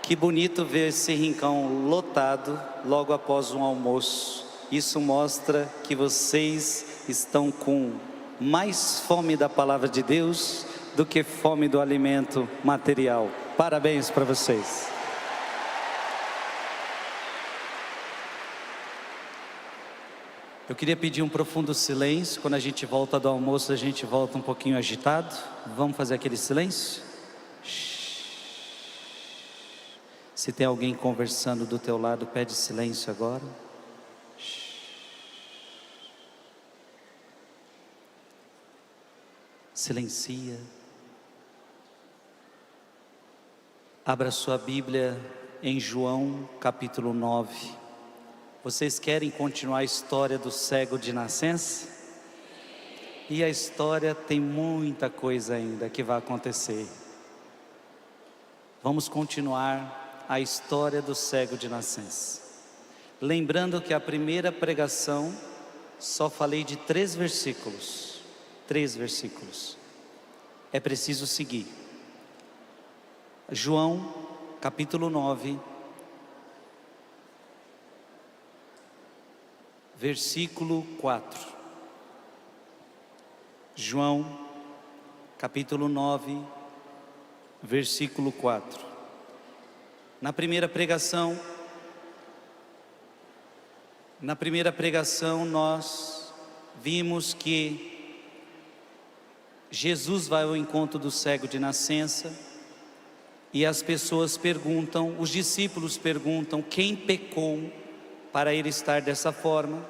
Que bonito ver esse rincão lotado logo após um almoço. Isso mostra que vocês estão com mais fome da palavra de Deus do que fome do alimento material. Parabéns para vocês. Eu queria pedir um profundo silêncio. Quando a gente volta do almoço, a gente volta um pouquinho agitado. Vamos fazer aquele silêncio? Se tem alguém conversando do teu lado, pede silêncio agora. Silencia. Abra sua Bíblia em João capítulo 9. Vocês querem continuar a história do cego de nascença? E a história tem muita coisa ainda que vai acontecer. Vamos continuar a história do cego de nascença. Lembrando que a primeira pregação só falei de 3 versículos. 3 versículos. É preciso seguir. João capítulo 9, versículo 4. João capítulo 9, versículo 4. Na primeira pregação nós vimos que Jesus vai ao encontro do cego de nascença e as pessoas perguntam, os discípulos perguntam, quem pecou para ele estar dessa forma?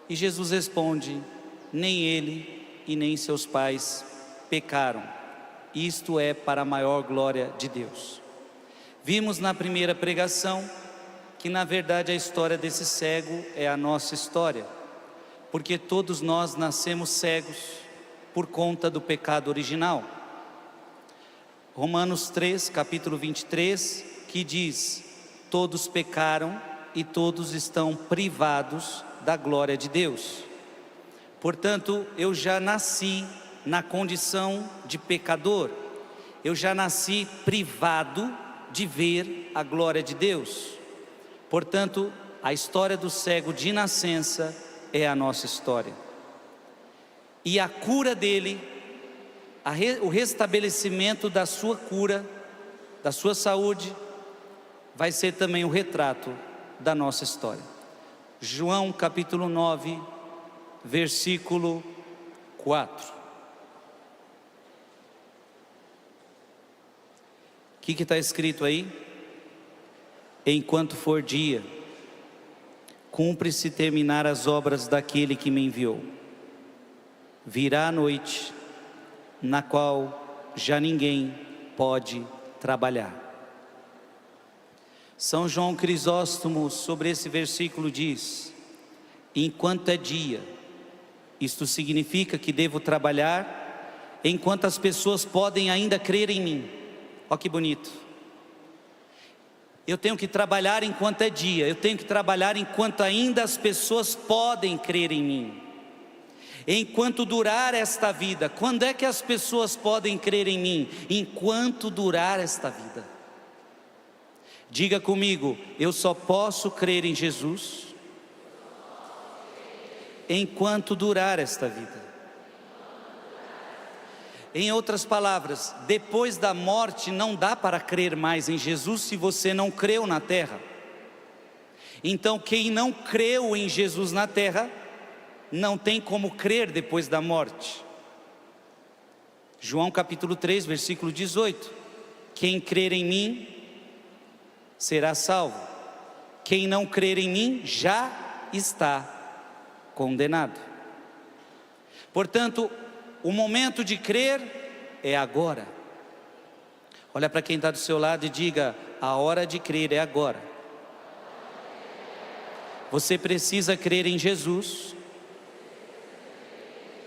E Jesus responde, nem ele e nem seus pais pecaram, isto é para a maior glória de Deus. Vimos na primeira pregação que na verdade a história desse cego é a nossa história, porque todos nós nascemos cegos por conta do pecado original. Romanos 3, capítulo 23, que diz, todos pecaram e todos estão privados da glória de Deus. Portanto, eu já nasci na condição de pecador, eu já nasci privado de ver a glória de Deus. Portanto, a história do cego de nascença é a nossa história. E a cura dele, o restabelecimento da sua cura, da sua saúde, vai ser também o retrato da nossa história. João capítulo 9, versículo 4. O que está escrito aí? Enquanto for dia, cumpre-se terminar as obras daquele que me enviou. Virá a noite, na qual já ninguém pode trabalhar. São João Crisóstomo, sobre esse versículo, diz, enquanto é dia, isto significa que devo trabalhar enquanto as pessoas podem ainda crer em mim. Olha que bonito. Eu tenho que trabalhar enquanto é dia, eu tenho que trabalhar enquanto ainda as pessoas podem crer em mim. Enquanto durar esta vida. Quando é que as pessoas podem crer em mim? Enquanto durar esta vida. Diga comigo, eu só posso crer em Jesus enquanto durar esta vida. Em outras palavras, depois da morte não dá para crer mais em Jesus se você não creu na terra. Então quem não creu em Jesus na terra, não tem como crer depois da morte. João capítulo 3, versículo 18. Quem crer em mim, será salvo. Quem não crer em mim, já está condenado. Portanto, o momento de crer é agora. Olha para quem está do seu lado e diga, a hora de crer é agora. Você precisa crer em Jesus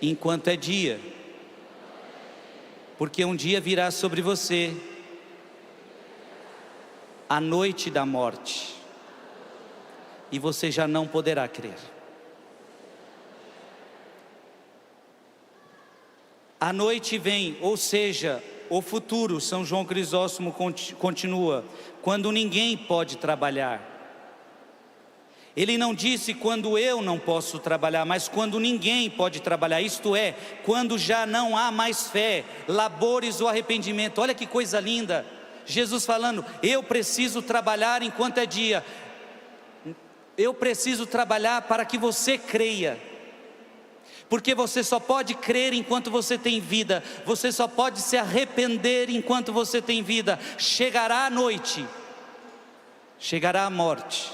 enquanto é dia, porque um dia virá sobre você a noite da morte, e você já não poderá crer. A noite vem, ou seja, o futuro, São João Crisóstomo continua, quando ninguém pode trabalhar. Ele não disse quando eu não posso trabalhar, mas quando ninguém pode trabalhar, isto é, quando já não há mais fé, labores ou arrependimento. Olha que coisa linda, Jesus falando, eu preciso trabalhar enquanto é dia, eu preciso trabalhar para que você creia, porque você só pode crer enquanto você tem vida, você só pode se arrepender enquanto você tem vida. Chegará a noite, chegará a morte,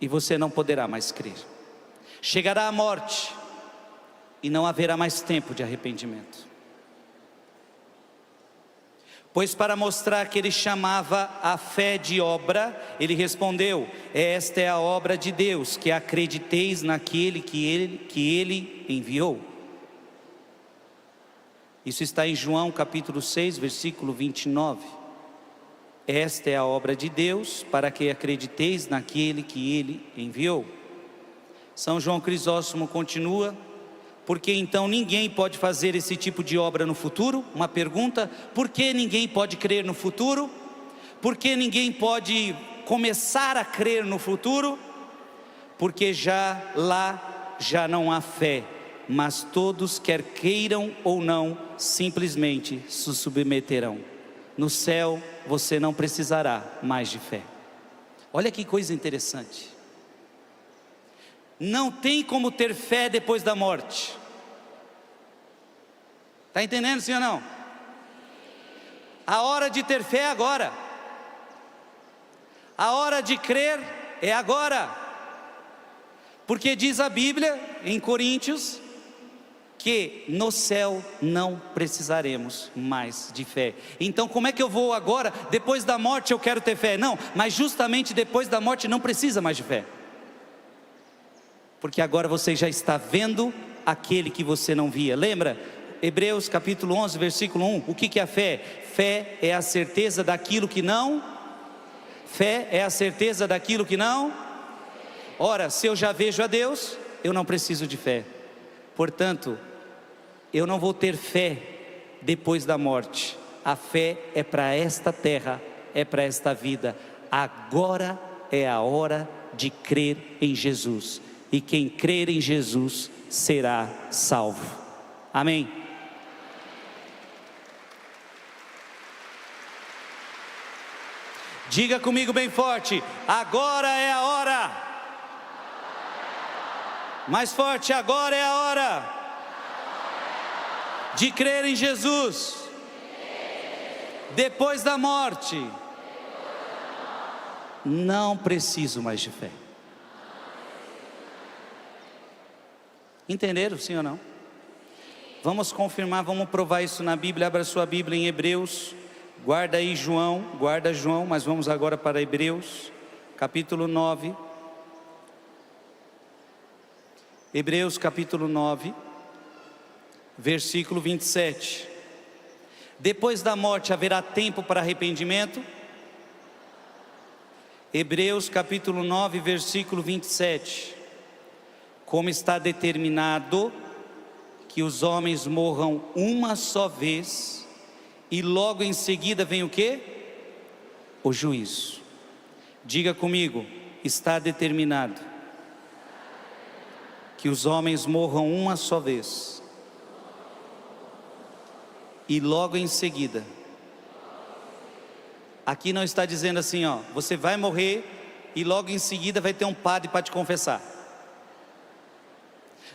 e você não poderá mais crer. Chegará a morte, e não haverá mais tempo de arrependimento. Pois para mostrar que ele chamava a fé de obra, ele respondeu, esta é a obra de Deus, que acrediteis naquele que ele enviou. Isso está em João capítulo 6, versículo 29. Esta é a obra de Deus, para que acrediteis naquele que ele enviou. São João Crisóstomo continua, porque então ninguém pode fazer esse tipo de obra no futuro? Uma pergunta, por que ninguém pode crer no futuro? Por que ninguém pode começar a crer no futuro? Porque já não há fé, mas todos, quer queiram ou não, simplesmente se submeterão. No céu você não precisará mais de fé. Olha que coisa interessante. Não tem como ter fé depois da morte. Está entendendo, sim ou não? A hora de ter fé é agora. A hora de crer é agora. Porque diz a Bíblia em Coríntios que no céu não precisaremos mais de fé. Então como é que eu vou agora, depois da morte eu quero ter fé? Não, mas justamente depois da morte não precisa mais de fé. Porque agora você já está vendo aquele que você não via. Lembra? Hebreus capítulo 11, versículo 1. O que é a fé? Fé é a certeza daquilo que não... Fé é a certeza daquilo que não... Ora, se eu já vejo a Deus, eu não preciso de fé. Portanto, eu não vou ter fé depois da morte. A fé é para esta terra, é para esta vida. Agora é a hora de crer em Jesus. E quem crer em Jesus será salvo. Amém? Diga comigo bem forte, agora é a hora. Mais forte, agora é a hora de crer em Jesus. Depois da morte, não preciso mais de fé. Entenderam, sim ou não? Vamos confirmar, vamos provar isso na Bíblia. Abra sua Bíblia em Hebreus. Guarda aí João, guarda João, mas vamos agora para Hebreus, capítulo 9. Hebreus capítulo 9, versículo 27. Depois da morte haverá tempo para arrependimento? Hebreus capítulo 9, versículo 27. Como está determinado que os homens morram uma só vez, e logo em seguida vem o quê? O juízo. Diga comigo, está determinado que os homens morram uma só vez, e logo em seguida, aqui não está dizendo assim, ó, você vai morrer e logo em seguida vai ter um padre para te confessar.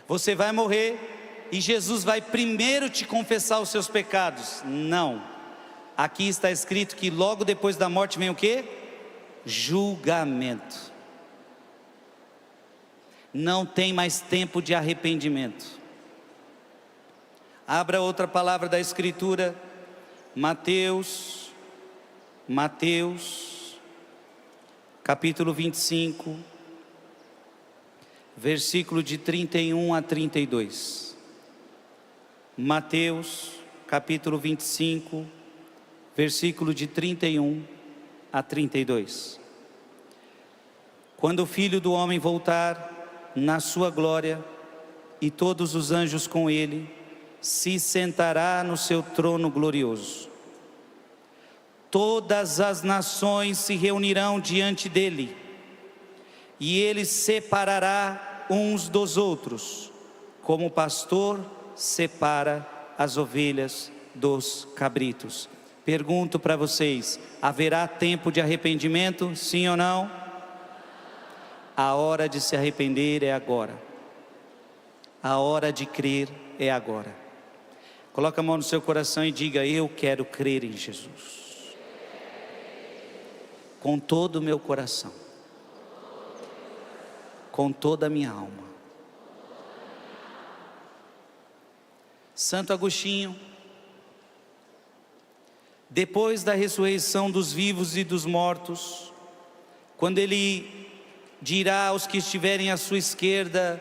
Você vai morrer e Jesus vai primeiro te confessar os seus pecados. Não, aqui está escrito que logo depois da morte vem o quê? Julgamento. Não tem mais tempo de arrependimento. Abra outra palavra da Escritura, Mateus, capítulo 25, versículo de 31 a 32. Mateus, capítulo 25, versículo de 31 a 32. Quando o Filho do Homem voltar na sua glória, e todos os anjos com ele, se sentará no seu trono glorioso. Todas as nações se reunirão diante dele, e ele separará uns dos outros, como o pastor separa as ovelhas dos cabritos. Pergunto para vocês: haverá tempo de arrependimento, sim ou não? A hora de se arrepender é agora. A hora de crer é agora. Coloca a mão no seu coração e diga: eu quero crer em Jesus. Com todo o meu coração. Com toda a minha alma. Santo Agostinho, depois da ressurreição dos vivos e dos mortos, quando ele dirá aos que estiverem à sua esquerda: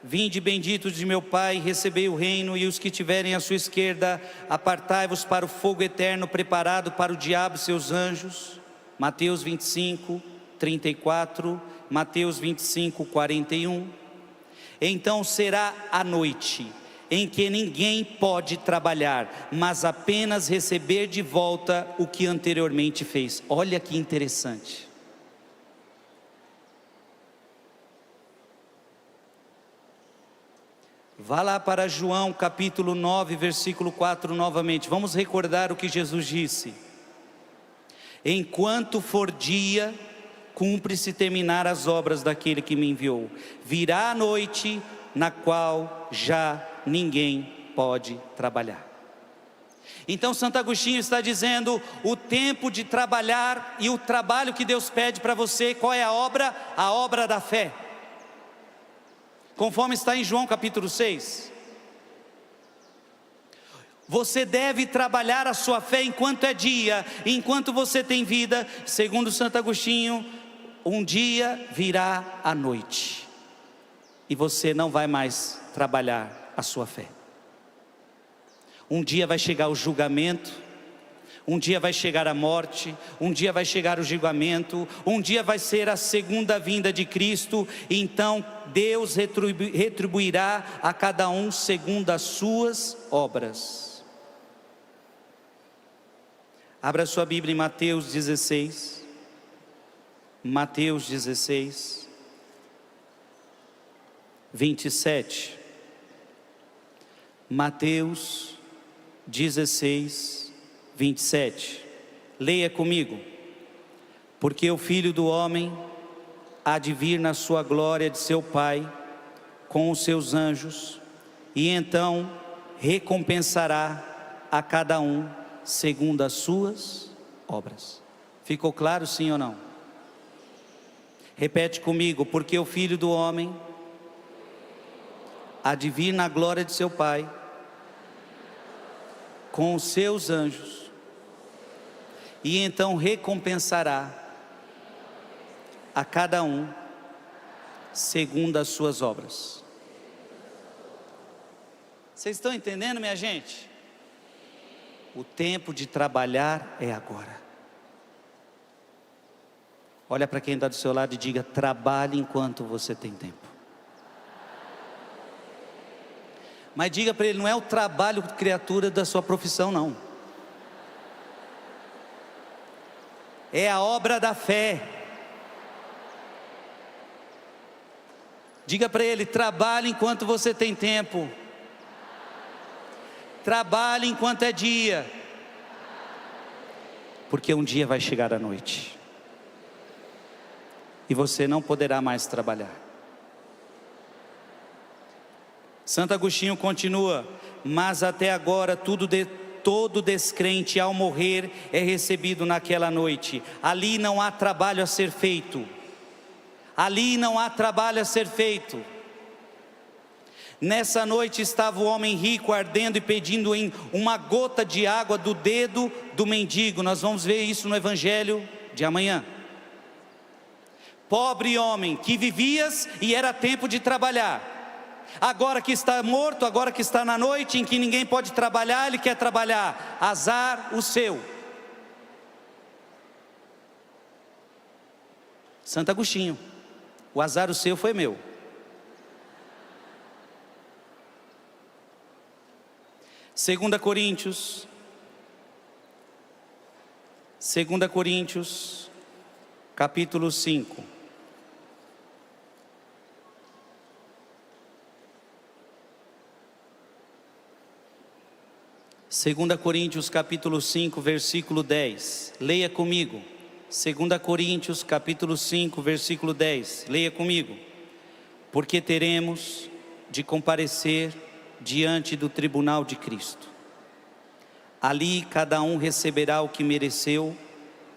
vinde benditos de meu Pai, recebei o reino, e os que estiverem à sua esquerda, apartai-vos para o fogo eterno preparado para o diabo e seus anjos. Mateus 25, 34, Mateus 25, 41. Então será a noite em que ninguém pode trabalhar, mas apenas receber de volta o que anteriormente fez. Olha que interessante. Vá lá para João capítulo 9, versículo 4 novamente. Vamos recordar o que Jesus disse: enquanto for dia, cumpre-se terminar as obras daquele que me enviou. Virá a noite na qual já ninguém pode trabalhar. Então Santo Agostinho está dizendo: o tempo de trabalhar e o trabalho que Deus pede para você, qual é a obra? A obra da fé. Conforme está em João capítulo 6. Você deve trabalhar a sua fé enquanto é dia, enquanto você tem vida. Segundo Santo Agostinho, um dia virá a noite, e você não vai mais trabalhar a sua fé. Um dia vai chegar o julgamento, um dia vai chegar a morte, um dia vai chegar o julgamento, um dia vai ser a segunda vinda de Cristo. E então Deus retribuirá a cada um segundo as suas obras. Abra sua Bíblia em Mateus 16. Mateus 16, 27. Mateus 16, 27. Leia comigo. Porque o Filho do Homem há de vir na sua glória de seu Pai com os seus anjos, e então recompensará a cada um segundo as suas obras. Ficou claro, sim ou não? Repete comigo. Porque o Filho do Homem há de vir na glória de seu Pai com os seus anjos, e então recompensará a cada um segundo as suas obras. Vocês estão entendendo, minha gente? O tempo de trabalhar é agora. Olha para quem está do seu lado e diga: trabalhe enquanto você tem tempo. Mas diga para ele: não é o trabalho, criatura, da sua profissão, não. É a obra da fé. Diga para ele: trabalhe enquanto você tem tempo. Trabalhe enquanto é dia. Porque um dia vai chegar a noite, e você não poderá mais trabalhar. Santo Agostinho continua: mas até agora todo descrente ao morrer é recebido naquela noite. Ali não há trabalho a ser feito. Ali não há trabalho a ser feito. Nessa noite estava o homem rico ardendo e pedindo em uma gota de água do dedo do mendigo. Nós vamos ver isso no Evangelho de amanhã. Pobre homem, que vivias e era tempo de trabalhar. Agora que está morto, agora que está na noite em que ninguém pode trabalhar, ele quer trabalhar. Azar o seu. Santo Agostinho: o azar o seu foi meu. 2 Coríntios, 2 Coríntios, capítulo 5. Segunda Coríntios capítulo 5, versículo 10. Leia comigo. 2 Coríntios capítulo 5, versículo 10. Leia comigo. Porque teremos de comparecer diante do tribunal de Cristo. Ali cada um receberá o que mereceu,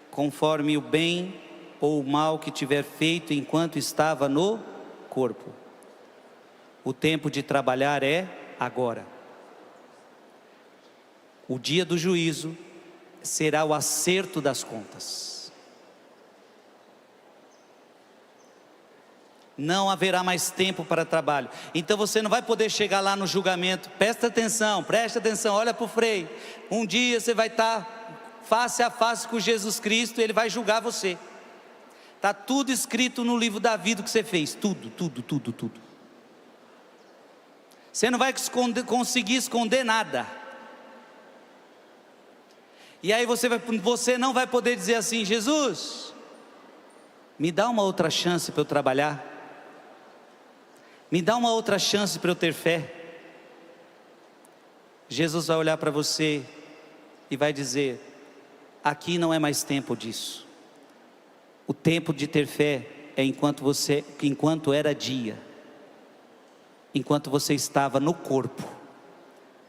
conforme o bem ou o mal que tiver feito enquanto estava no corpo. O tempo de trabalhar é agora. O dia do juízo será o acerto das contas. Não haverá mais tempo para trabalho. Então você não vai poder chegar lá no julgamento. Presta atenção, olha para o freio. Um dia você vai estar face a face com Jesus Cristo e Ele vai julgar você. Está tudo escrito no livro da vida que você fez. Tudo. Você não vai conseguir esconder nada. E aí você não vai poder dizer assim: Jesus, me dá uma outra chance para eu trabalhar. Me dá uma outra chance para eu ter fé. Jesus vai olhar para você e vai dizer: aqui não é mais tempo disso. O tempo de ter fé é enquanto era dia, enquanto você estava no corpo,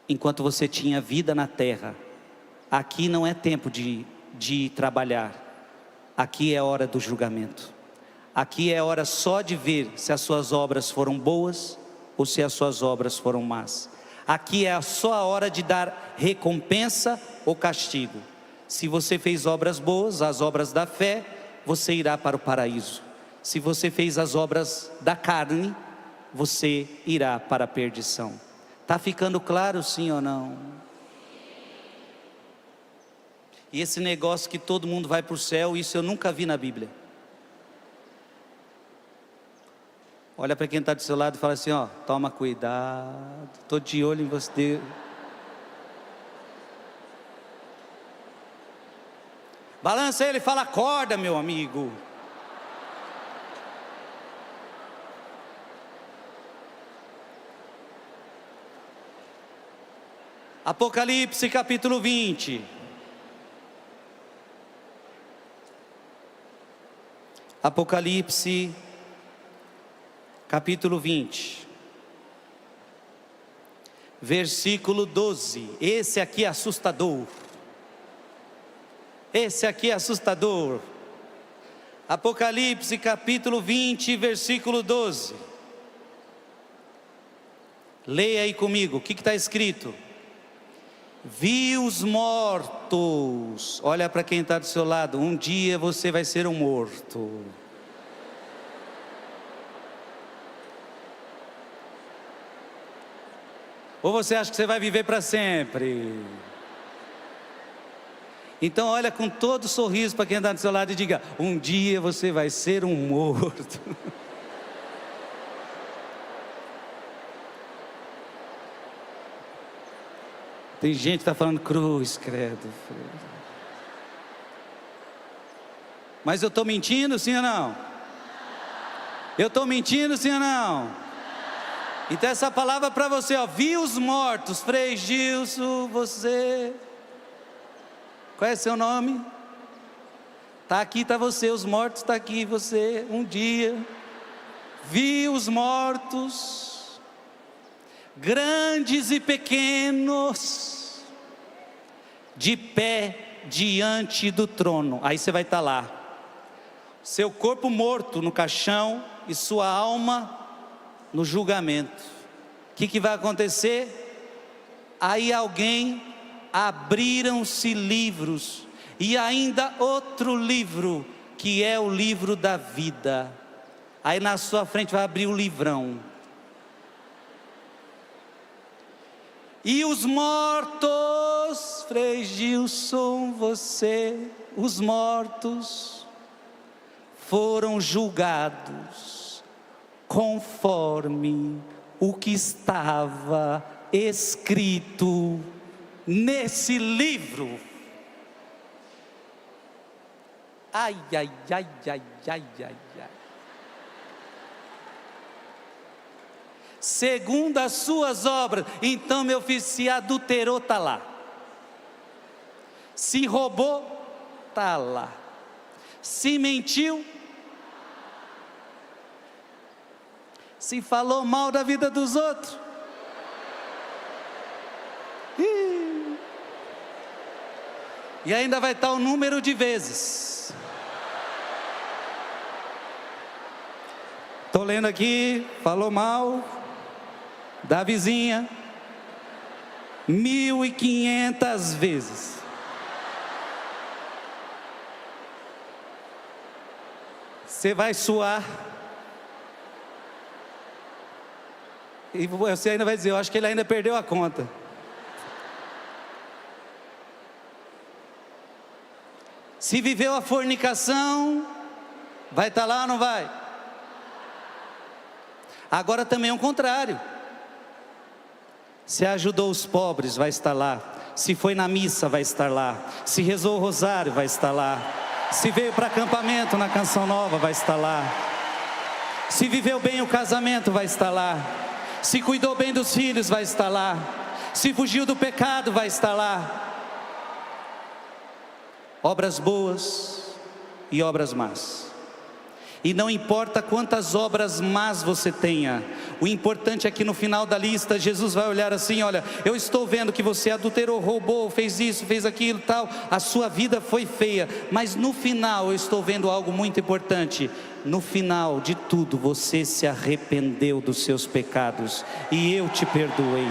enquanto você tinha vida na terra. Aqui não é tempo de trabalhar. Aqui é hora do julgamento. Aqui é hora só de ver se as suas obras foram boas ou se as suas obras foram más. Aqui é só a hora de dar recompensa ou castigo. Se você fez obras boas, as obras da fé, você irá para o paraíso. Se você fez as obras da carne, você irá para a perdição. Está ficando claro, sim ou não? E esse negócio que todo mundo vai para o céu, isso eu nunca vi na Bíblia. Olha para quem está do seu lado e fala assim: ó, toma cuidado, estou de olho em você. Balança ele e fala: acorda, meu amigo. Apocalipse capítulo 20. Apocalipse capítulo 20, versículo 12. Esse aqui é assustador. Apocalipse capítulo 20, versículo 12. Leia aí comigo, o que está escrito? Vi os mortos. Olha para quem está do seu lado: um dia você vai ser um morto. Ou você acha que você vai viver para sempre? Então olha com todo sorriso para quem está do seu lado e diga: um dia você vai ser um morto. Tem gente que está falando cruz, credo. Mas eu estou mentindo, sim ou não? Eu estou mentindo, sim ou não? Então essa palavra é para você, ó. Vi os mortos. Frei Gilson, você... Qual é seu nome? Está aqui, está você. Os mortos está aqui, você. Um dia vi os mortos, grandes e pequenos, de pé diante do trono. Aí você vai estar lá, seu corpo morto no caixão e sua alma no julgamento. O que vai acontecer? Aí abriram-se livros, e ainda outro livro, que é o livro da vida. Aí na sua frente vai abrir o livrão. E os mortos, Frei Gilson, você, os mortos foram julgados conforme o que estava escrito nesse livro. Ai, ai, ai, ai, ai, ai, ai. Segundo as suas obras. Então, meu filho, se adulterou, está lá. Se roubou, está lá. Se mentiu, se falou mal da vida dos outros, e ainda vai estar o número de vezes. Estou lendo aqui, falou mal da vizinha 1.500 vezes. Você vai suar. E você ainda vai dizer, eu acho que ele ainda perdeu a conta. Se viveu a fornicação, vai estar lá ou não vai? Agora também é o contrário. Se ajudou os pobres, vai estar lá. Se foi na missa, vai estar lá. Se rezou o rosário, vai estar lá. Se veio para acampamento na Canção Nova, vai estar lá. Se viveu bem o casamento, vai estar lá. Se cuidou bem dos filhos, vai estar lá. Se fugiu do pecado, vai estar lá. Obras boas e obras más. E não importa quantas obras más você tenha, o importante é que no final da lista, Jesus vai olhar assim, olha, eu estou vendo que você adulterou, roubou, fez isso, fez aquilo, tal, a sua vida foi feia, mas no final eu estou vendo algo muito importante, no final de tudo você se arrependeu dos seus pecados, e eu te perdoei.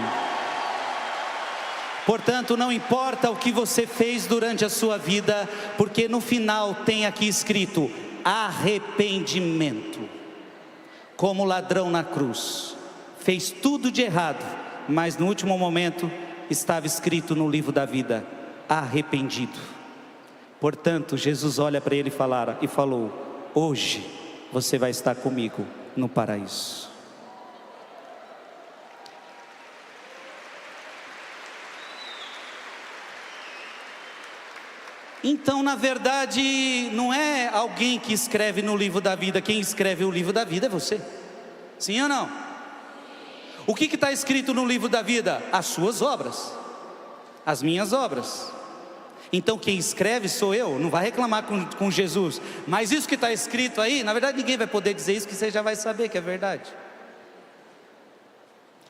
Portanto, não importa o que você fez durante a sua vida, porque no final tem aqui escrito, arrependimento. Como o ladrão na cruz, fez tudo de errado, mas no último momento estava escrito no livro da vida, arrependido. Portanto, Jesus olha para ele e falou, hoje você vai estar comigo no paraíso. Então, na verdade, não é alguém que escreve no livro da vida, quem escreve o livro da vida é você. Sim ou não? O que está escrito no livro da vida? As suas obras, as minhas obras. Então quem escreve sou eu, não vai reclamar com Jesus. Mas isso que está escrito aí, na verdade ninguém vai poder dizer isso, que você já vai saber que é verdade.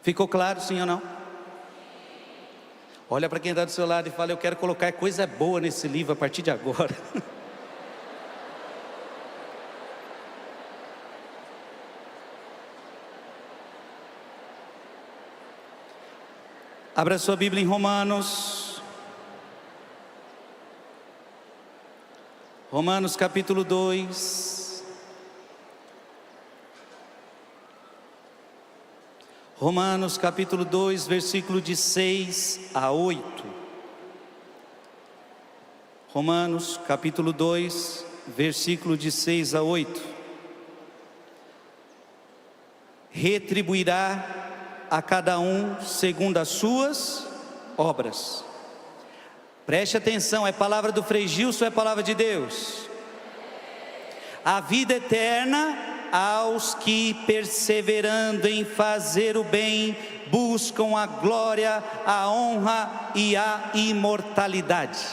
Ficou claro, sim ou não? Olha para quem está do seu lado e fala, eu quero colocar coisa boa nesse livro a partir de agora. Abra sua Bíblia em Romanos. Romanos capítulo 2. Romanos capítulo 2, versículo de 6 a 8. Romanos capítulo 2, versículo de 6 a 8. Retribuirá a cada um segundo as suas obras. Preste atenção, é palavra do Frei Gilson, é palavra de Deus. A vida eterna aos que, perseverando em fazer o bem, buscam a glória, a honra e a imortalidade.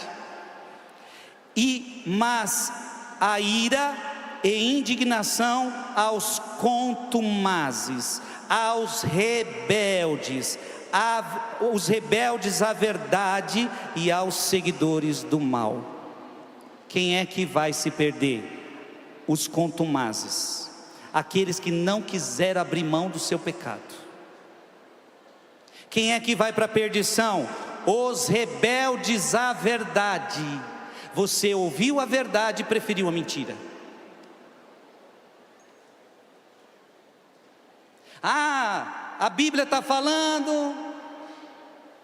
Mas a ira e indignação aos contumazes, aos rebeldes, os rebeldes à verdade e aos seguidores do mal. Quem é que vai se perder? Os contumazes, aqueles que não quiseram abrir mão do seu pecado. Quem é que vai para a perdição? Os rebeldes à verdade. Você ouviu a verdade e preferiu a mentira. A Bíblia está falando,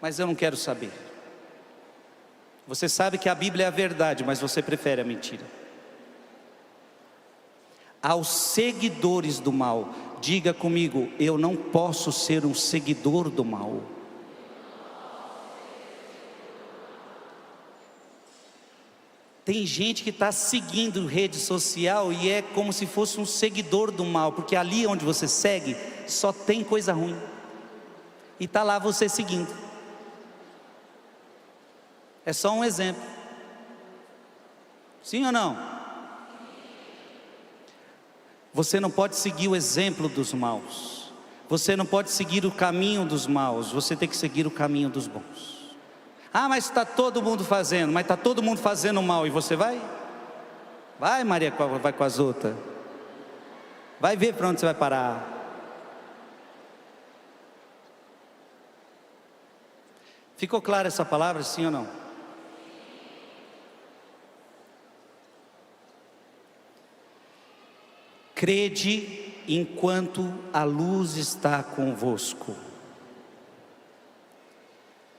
mas eu não quero saber. Você sabe que a Bíblia é a verdade, mas você prefere a mentira. Aos seguidores do mal, diga comigo, eu não posso ser um seguidor do mal. Tem gente que está seguindo rede social e é como se fosse um seguidor do mal, porque ali onde você segue só tem coisa ruim, e está lá você seguindo. É só um exemplo. Sim ou não? Você não pode seguir o exemplo dos maus. Você não pode seguir o caminho dos maus. Você tem que seguir o caminho dos bons. Ah, mas está todo mundo fazendo. Mas está todo mundo fazendo mal e você vai? Vai, Maria, vai com as outras. Vai ver para onde você vai parar. Ficou clara essa palavra, sim ou não? Crede enquanto a luz está convosco.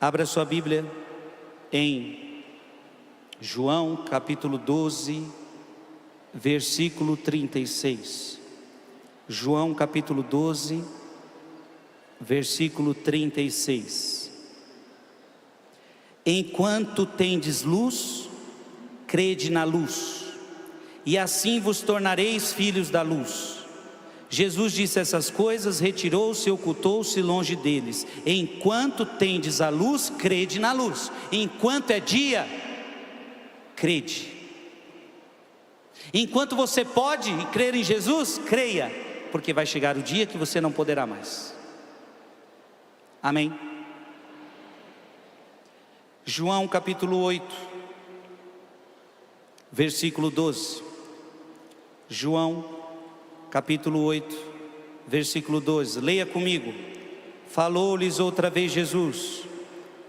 Abra sua Bíblia em João capítulo 12, versículo 36. João capítulo 12, versículo 36. Enquanto tendes luz, crede na luz, e assim vos tornareis filhos da luz. Jesus disse essas coisas, retirou-se e ocultou-se longe deles. Enquanto tendes a luz, crede na luz. Enquanto é dia, crede. Enquanto você pode crer em Jesus, creia, porque vai chegar o dia que você não poderá mais. Amém? João capítulo 8, versículo 12. João capítulo 8, versículo 12. Leia comigo. Falou-lhes outra vez Jesus: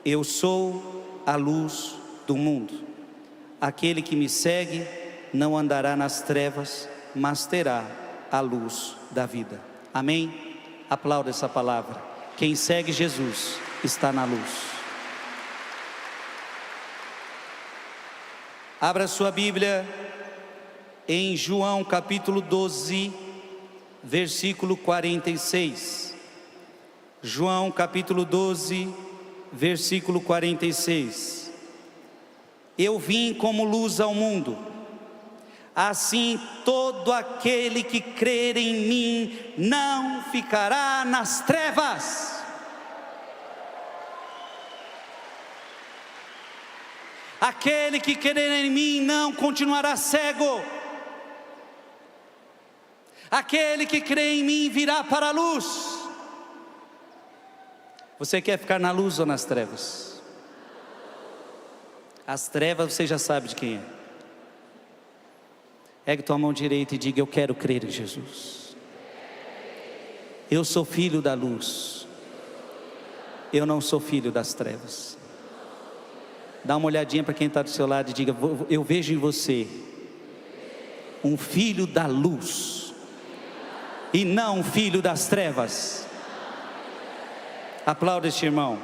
eu sou a luz do mundo. Aquele que me segue não andará nas trevas, mas terá a luz da vida. Amém? Aplauda essa palavra. Quem segue Jesus está na luz. Abra sua Bíblia em João capítulo 12, versículo 46. João capítulo 12, versículo 46. Eu vim como luz ao mundo, assim todo aquele que crer em mim não ficará nas trevas. Aquele que crer em mim não continuará cego. Aquele que crê em mim virá para a luz. Você quer ficar na luz ou nas trevas? As trevas você já sabe de quem é. Ergue tua mão direita e diga: eu quero crer em Jesus. Eu sou filho da luz. Eu não sou filho das trevas. Dá uma olhadinha para quem está do seu lado e diga: eu vejo em você um filho da luz e não um filho das trevas. Aplauda este irmão.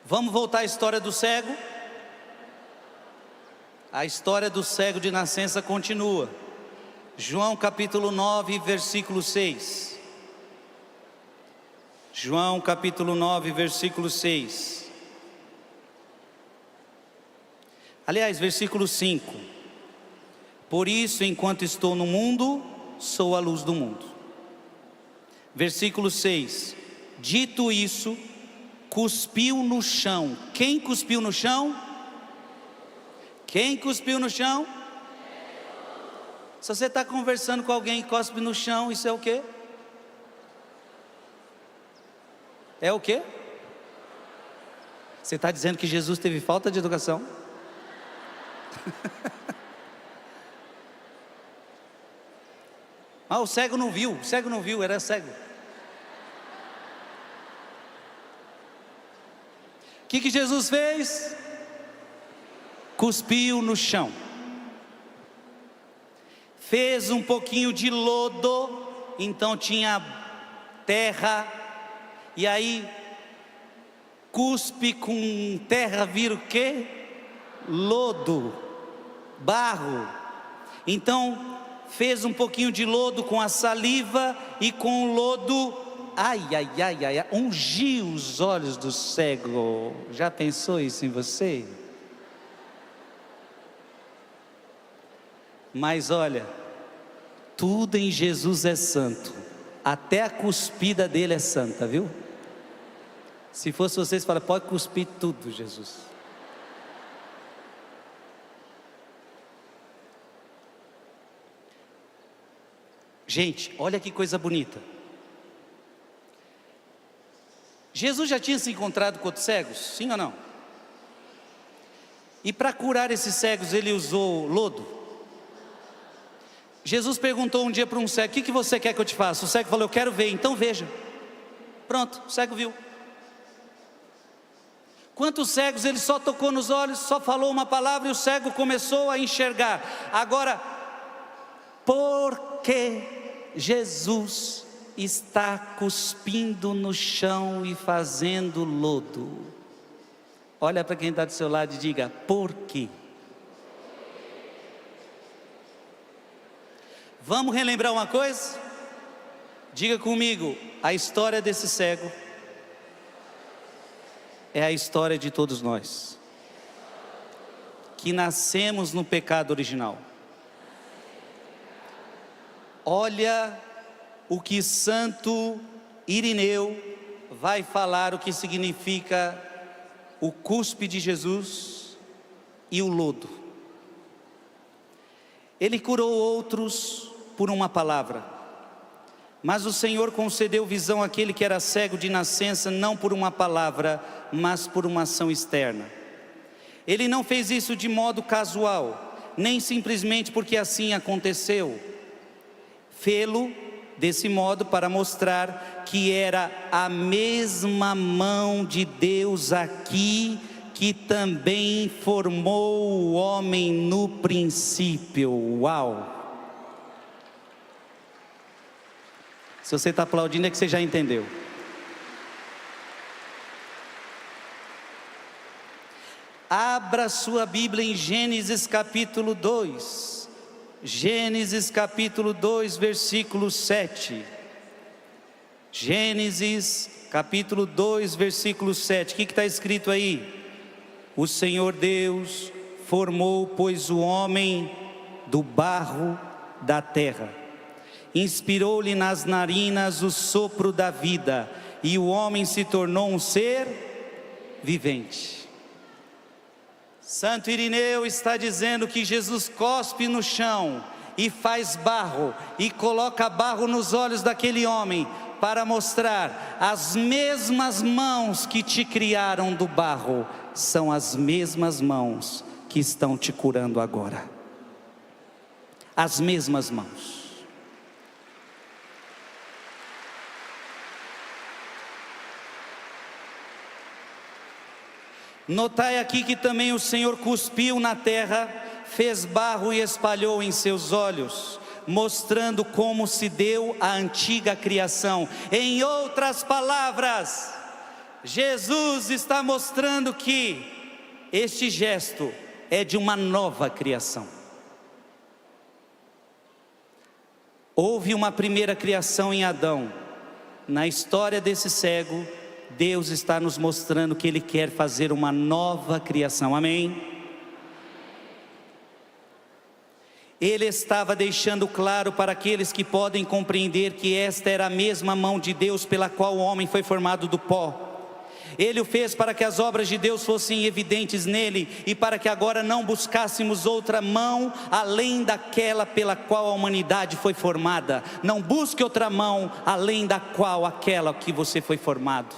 Vamos voltar à história do cego. A história do cego de nascença continua. João capítulo 9, versículo 6. João capítulo 9, versículo 6. Aliás, versículo 5. Por isso, enquanto estou no mundo, sou a luz do mundo. Versículo 6. Dito isso, cuspiu no chão. Quem cuspiu no chão? Quem cuspiu no chão? Se você está conversando com alguém que cospe no chão, isso é o quê? É o quê? Você está dizendo que Jesus teve falta de educação? Ah, o cego não viu, era cego. O que Jesus fez? Cuspiu no chão. Fez um pouquinho de lodo, então tinha terra, e aí cuspe com terra vira o quê? Lodo, barro. Então fez um pouquinho de lodo com a saliva e com o lodo ungiu os olhos do cego. Já pensou isso em você? Mas olha, tudo em Jesus é santo, até a cuspida dele é santa, viu? Se fosse vocês, fala, pode cuspir tudo, Jesus. Gente, olha que coisa bonita. Jesus já tinha se encontrado com outros cegos, sim ou não? E para curar esses cegos, ele usou lodo. Jesus perguntou um dia para um cego, o que você quer que eu te faça? O cego falou, eu quero ver, então veja. Pronto, o cego viu. Quantos cegos ele só tocou nos olhos, só falou uma palavra e o cego começou a enxergar. Agora, por que Jesus está cuspindo no chão e fazendo lodo? Olha para quem está do seu lado e diga, por quê? Vamos relembrar uma coisa? Diga comigo, a história desse cego é a história de todos nós, que nascemos no pecado original. Olha o que Santo Irineu vai falar, o que significa o cuspe de Jesus e o lodo. Ele curou outros por uma palavra, mas o Senhor concedeu visão àquele que era cego de nascença, não por uma palavra, mas por uma ação externa. Ele não fez isso de modo casual, nem simplesmente porque assim aconteceu. Fê-lo desse modo para mostrar que era a mesma mão de Deus aqui que também formou o homem no princípio. Uau! Se você está aplaudindo é que você já entendeu. Abra sua Bíblia em Gênesis capítulo 2. Gênesis capítulo 2, versículo 7. Gênesis capítulo 2, versículo 7. O que está escrito aí? O Senhor Deus formou, pois, o homem do barro da terra. Inspirou-lhe nas narinas o sopro da vida, e o homem se tornou um ser vivente. Santo Irineu está dizendo que Jesus cospe no chão e faz barro, e coloca barro nos olhos daquele homem, para mostrar as mesmas mãos que te criaram do barro, são as mesmas mãos que estão te curando agora. As mesmas mãos. Notai aqui que também o Senhor cuspiu na terra, fez barro e espalhou em seus olhos, mostrando como se deu a antiga criação. Em outras palavras, Jesus está mostrando que este gesto é de uma nova criação. Houve uma primeira criação em Adão. Na história desse cego, Deus está nos mostrando que Ele quer fazer uma nova criação, amém? Ele estava deixando claro para aqueles que podem compreender que esta era a mesma mão de Deus pela qual o homem foi formado do pó. Ele o fez para que as obras de Deus fossem evidentes nele, e para que agora não buscássemos outra mão além daquela pela qual a humanidade foi formada. Não busque outra mão além da qual aquela que você foi formado.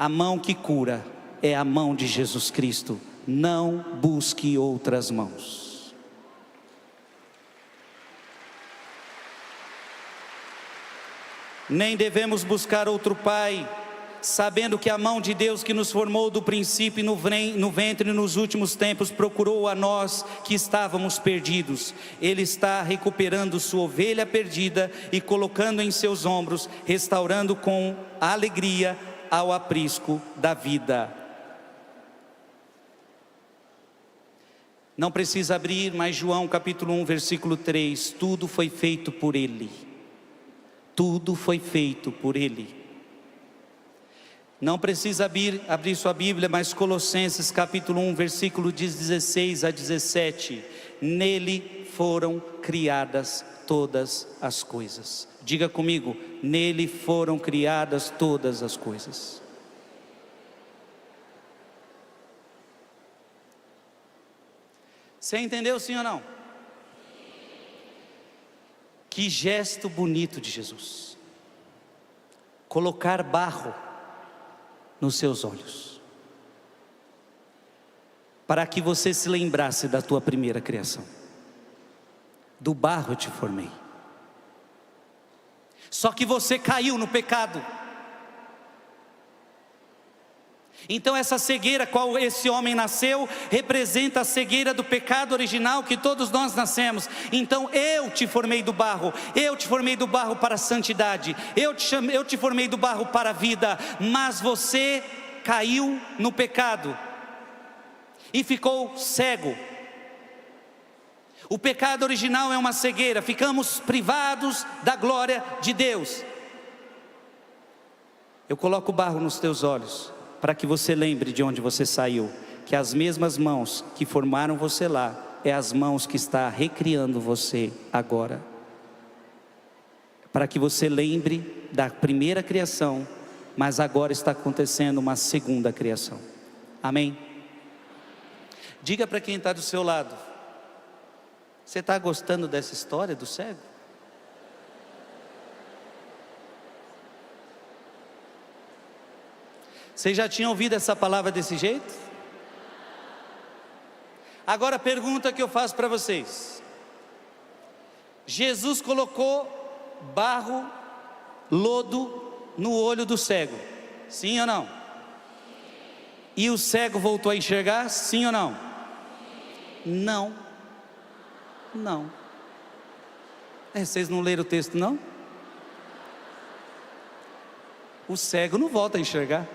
A mão que cura é a mão de Jesus Cristo. Não busque outras mãos. Nem devemos buscar outro pai, sabendo que a mão de Deus que nos formou do princípio no ventre nos últimos tempos procurou a nós que estávamos perdidos. Ele está recuperando sua ovelha perdida e colocando em seus ombros, restaurando com alegria ao aprisco da vida. Não precisa abrir, mas João capítulo 1, versículo 3, tudo foi feito por Ele. tudo foi feito por Ele. Não precisa abrir sua Bíblia, mas Colossenses capítulo 1, versículo 16 a 17. Nele foram criadas todas as coisas. Diga comigo, nele foram criadas todas as coisas. Você entendeu, sim ou não? Que gesto bonito de Jesus. Colocar barro nos seus olhos, para que você se lembrasse da tua primeira criação. Do barro eu te formei. Só que você caiu no pecado. Então essa cegueira qual esse homem nasceu, representa a cegueira do pecado original que todos nós nascemos. Então eu te formei do barro, eu te formei do barro para a santidade, eu te formei do barro para a vida, mas você caiu no pecado e ficou cego. O pecado original é uma cegueira, ficamos privados da glória de Deus. Eu coloco barro nos teus olhos, para que você lembre de onde você saiu, que as mesmas mãos que formaram você lá, é as mãos que está recriando você agora. Para que você lembre da primeira criação, mas agora está acontecendo uma segunda criação. Amém? Diga para quem está do seu lado, você está gostando dessa história do cego? Vocês já tinham ouvido essa palavra desse jeito? Agora a pergunta que eu faço para vocês: Jesus colocou barro, lodo no olho do cego, sim ou não? E o cego voltou a enxergar, sim ou não? Não. Não. Vocês não leram o texto não? O cego não volta a enxergar.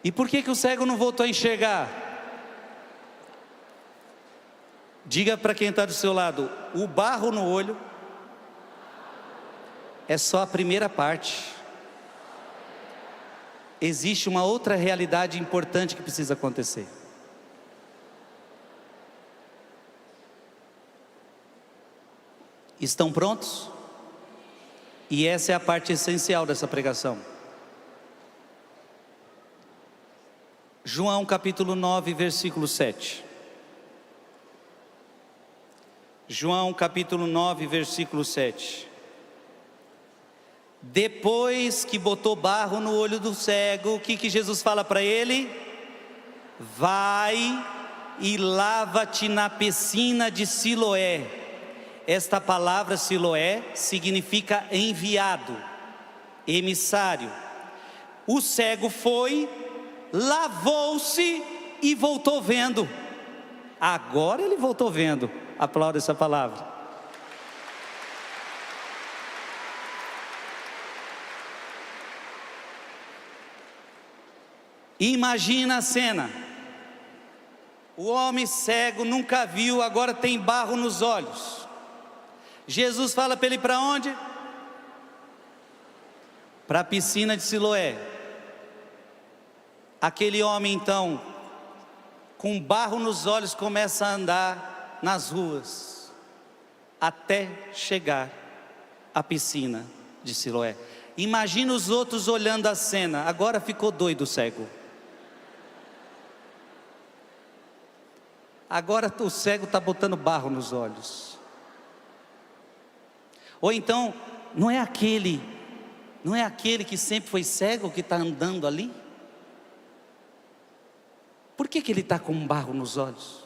E por que o cego não voltou a enxergar? Diga para quem está do seu lado, o barro no olho é só a primeira parte. Existe uma outra realidade importante que precisa acontecer. Estão prontos? E essa é a parte essencial dessa pregação. João capítulo 9, versículo 7. João capítulo 9, versículo 7. Depois que botou barro no olho do cego, o que Jesus fala para ele? Vai e lava-te na piscina de Siloé. Esta palavra Siloé significa enviado, emissário. O cego foi, lavou-se e voltou vendo. Agora ele voltou vendo. Aplauda essa palavra. Imagina a cena. O homem cego nunca viu, agora tem barro nos olhos. Jesus fala para ele para onde? Para a piscina de Siloé. Aquele homem então, com barro nos olhos, começa a andar nas ruas, até chegar à piscina de Siloé. Imagina os outros olhando a cena. Agora ficou doido o cego. Agora o cego está botando barro nos olhos. Ou então, não é aquele que sempre foi cego que está andando ali? Por que ele está com um barro nos olhos?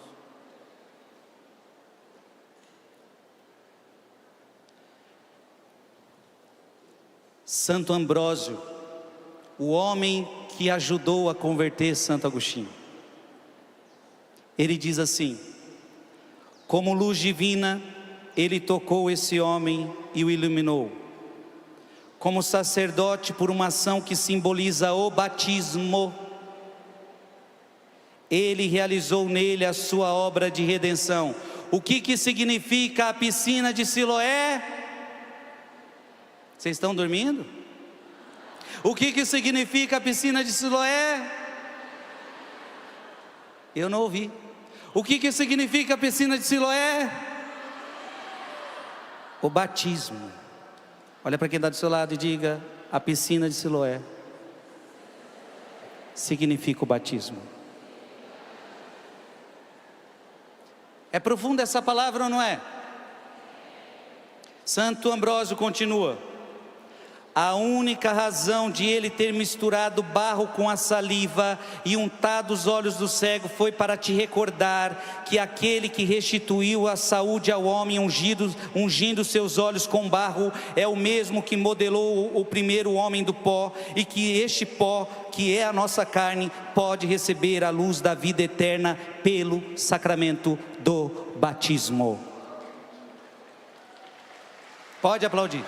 Santo Ambrósio, o homem que ajudou a converter Santo Agostinho, ele diz assim: como luz divina, ele tocou esse homem e o iluminou. Como sacerdote, por uma ação que simboliza o batismo, ele realizou nele a sua obra de redenção. O que significa a piscina de Siloé? Vocês estão dormindo? O que significa a piscina de Siloé? Eu não ouvi. O que significa a piscina de Siloé? O batismo. Olha para quem está do seu lado e diga: a piscina de Siloé significa o batismo. É profunda essa palavra ou não é? Santo Ambrósio continua: a única razão de ele ter misturado barro com a saliva e untado os olhos do cego foi para te recordar que aquele que restituiu a saúde ao homem ungindo seus olhos com barro é o mesmo que modelou o primeiro homem do pó, e que este pó, que é a nossa carne, pode receber a luz da vida eterna pelo sacramento do batismo. Pode aplaudir.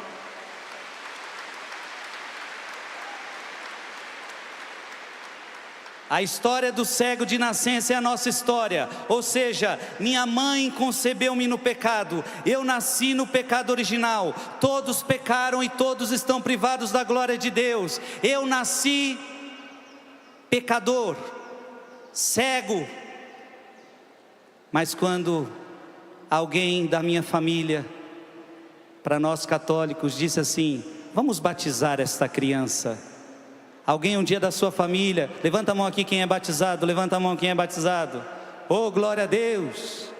A história do cego de nascença é a nossa história, ou seja, minha mãe concebeu-me no pecado, eu nasci no pecado original, todos pecaram e todos estão privados da glória de Deus. Eu nasci pecador, cego, mas quando alguém da minha família, para nós católicos, disse assim: vamos batizar esta criança. Alguém um dia da sua família, levanta a mão aqui quem é batizado, levanta a mão quem é batizado. Oh, glória a Deus!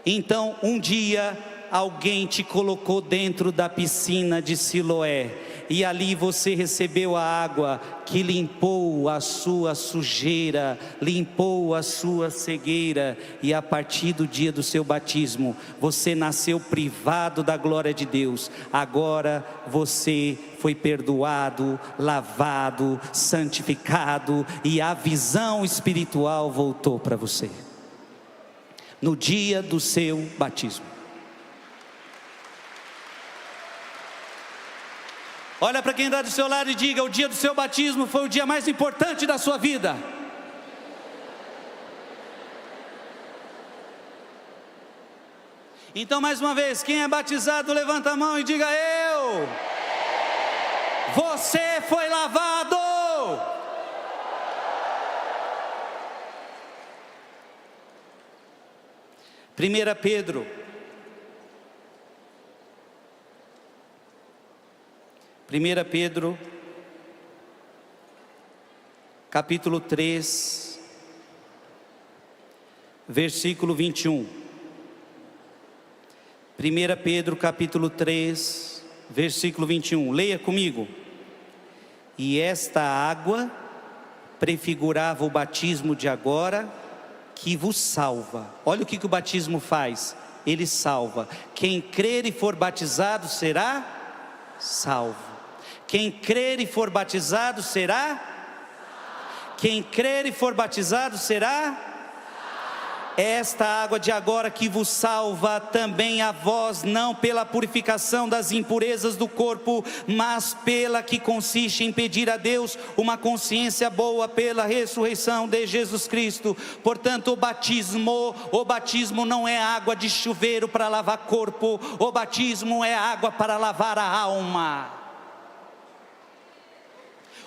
Então um dia alguém te colocou dentro da piscina de Siloé, e ali você recebeu a água que limpou a sua sujeira, limpou a sua cegueira, e a partir do dia do seu batismo, você nasceu privado da glória de Deus. Agora você foi perdoado, lavado, santificado, e a visão espiritual voltou para você no dia do seu batismo. Olha para quem está do seu lado e diga: o dia do seu batismo foi o dia mais importante da sua vida. Então, mais uma vez, quem é batizado, levanta a mão e diga: eu. Você foi lavado. Primeira Pedro, capítulo 3, versículo 21. 1 Pedro capítulo 3, versículo 21. Leia comigo. E esta água prefigurava o batismo de agora, que vos salva. Olha o que o batismo faz. Ele salva. Quem crer e for batizado será salvo. Quem crer e for batizado será? Quem crer e for batizado será? Esta água de agora que vos salva também a vós, não pela purificação das impurezas do corpo, mas pela que consiste em pedir a Deus uma consciência boa pela ressurreição de Jesus Cristo. Portanto, o batismo não é água de chuveiro para lavar corpo, o batismo é água para lavar a alma.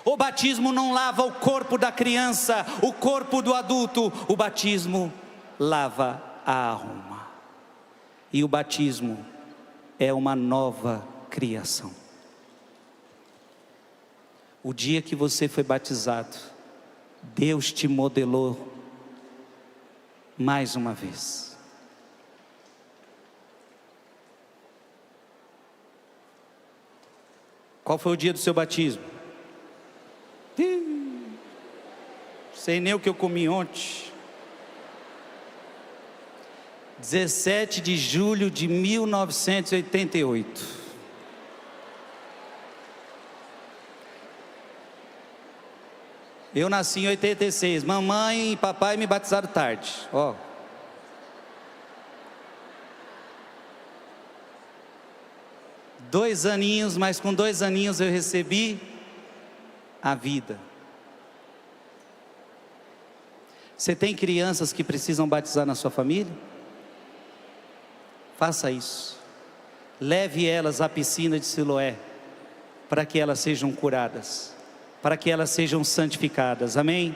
O batismo não lava o corpo da criança, o corpo do adulto. O batismo lava a alma. E o batismo é uma nova criação. O dia que você foi batizado, Deus te modelou mais uma vez. Qual foi o dia do seu batismo? Sei nem o que eu comi ontem. 17 de julho de 1988. Eu nasci em 86. Mamãe e papai me batizaram tarde. Ó. Dois aninhos, mas com 2 aninhos eu recebi a vida. Você tem crianças que precisam batizar na sua família? faça isso. Leve elas à piscina de Siloé, para que elas sejam curadas, para que elas sejam santificadas. Amém?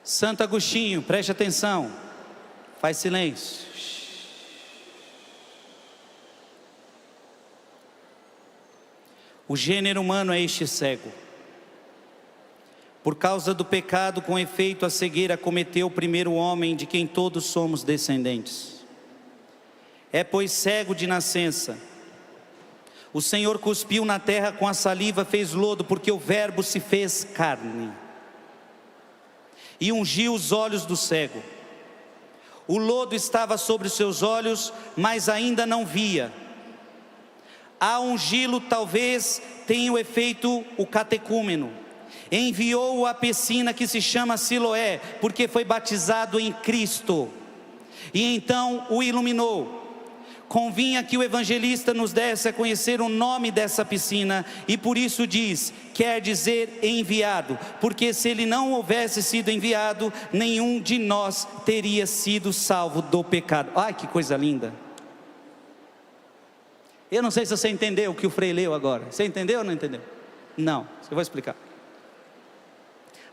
Santo Agostinho, preste atenção, faz silêncio. O gênero humano é este cego. Por causa do pecado, com efeito, a cegueira acometeu o primeiro homem, de quem todos somos descendentes. É, pois, cego de nascença. O Senhor cuspiu na terra com a saliva, fez lodo, porque o Verbo se fez carne. E ungiu os olhos do cego. O lodo estava sobre os seus olhos, mas ainda não via. A ungí-lo talvez tenha o efeito o catecúmeno. Enviou-o à piscina que se chama Siloé, porque foi batizado em Cristo. E então o iluminou. Convinha que o evangelista nos desse a conhecer o nome dessa piscina, e por isso diz, quer dizer enviado, porque se ele não houvesse sido enviado, nenhum de nós teria sido salvo do pecado. Ai, que coisa linda! Eu não sei se você entendeu o que o Frei leu agora. Você entendeu ou não entendeu? Não, eu vou explicar.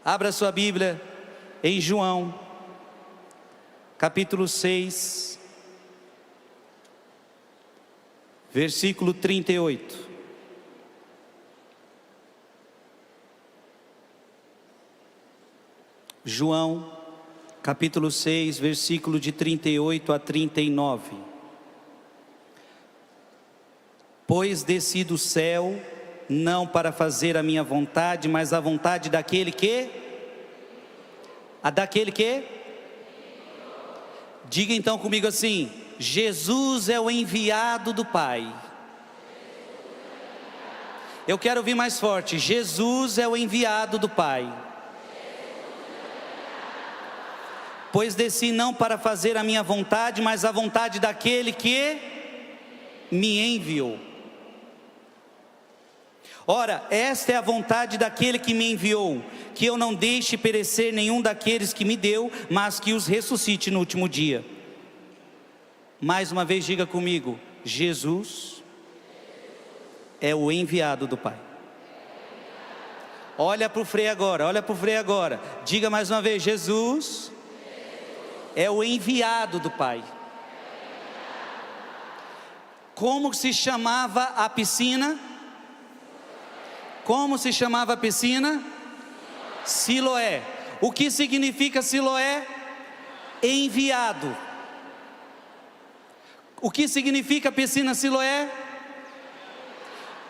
Abra sua Bíblia em João, capítulo 6, versículo 38. João, capítulo 6, versículo de 38 a 39. Pois desci do céu, não para fazer a minha vontade, mas a vontade daquele que? Daquele que? Diga então comigo assim: Jesus é o enviado do Pai. Eu quero ouvir mais forte: Jesus é o enviado do Pai. Pois desci não para fazer a minha vontade, mas a vontade daquele que me enviou. Ora, esta é a vontade daquele que me enviou, que eu não deixe perecer nenhum daqueles que me deu, mas que os ressuscite no último dia. Mais uma vez diga comigo: Jesus é o enviado do Pai. Olha para o Frei agora, olha para o Frei agora. Diga mais uma vez: Jesus é o enviado do Pai. Como se chamava a piscina? Como se chamava a piscina? Siloé. O que significa Siloé? Enviado. O que significa a piscina Siloé?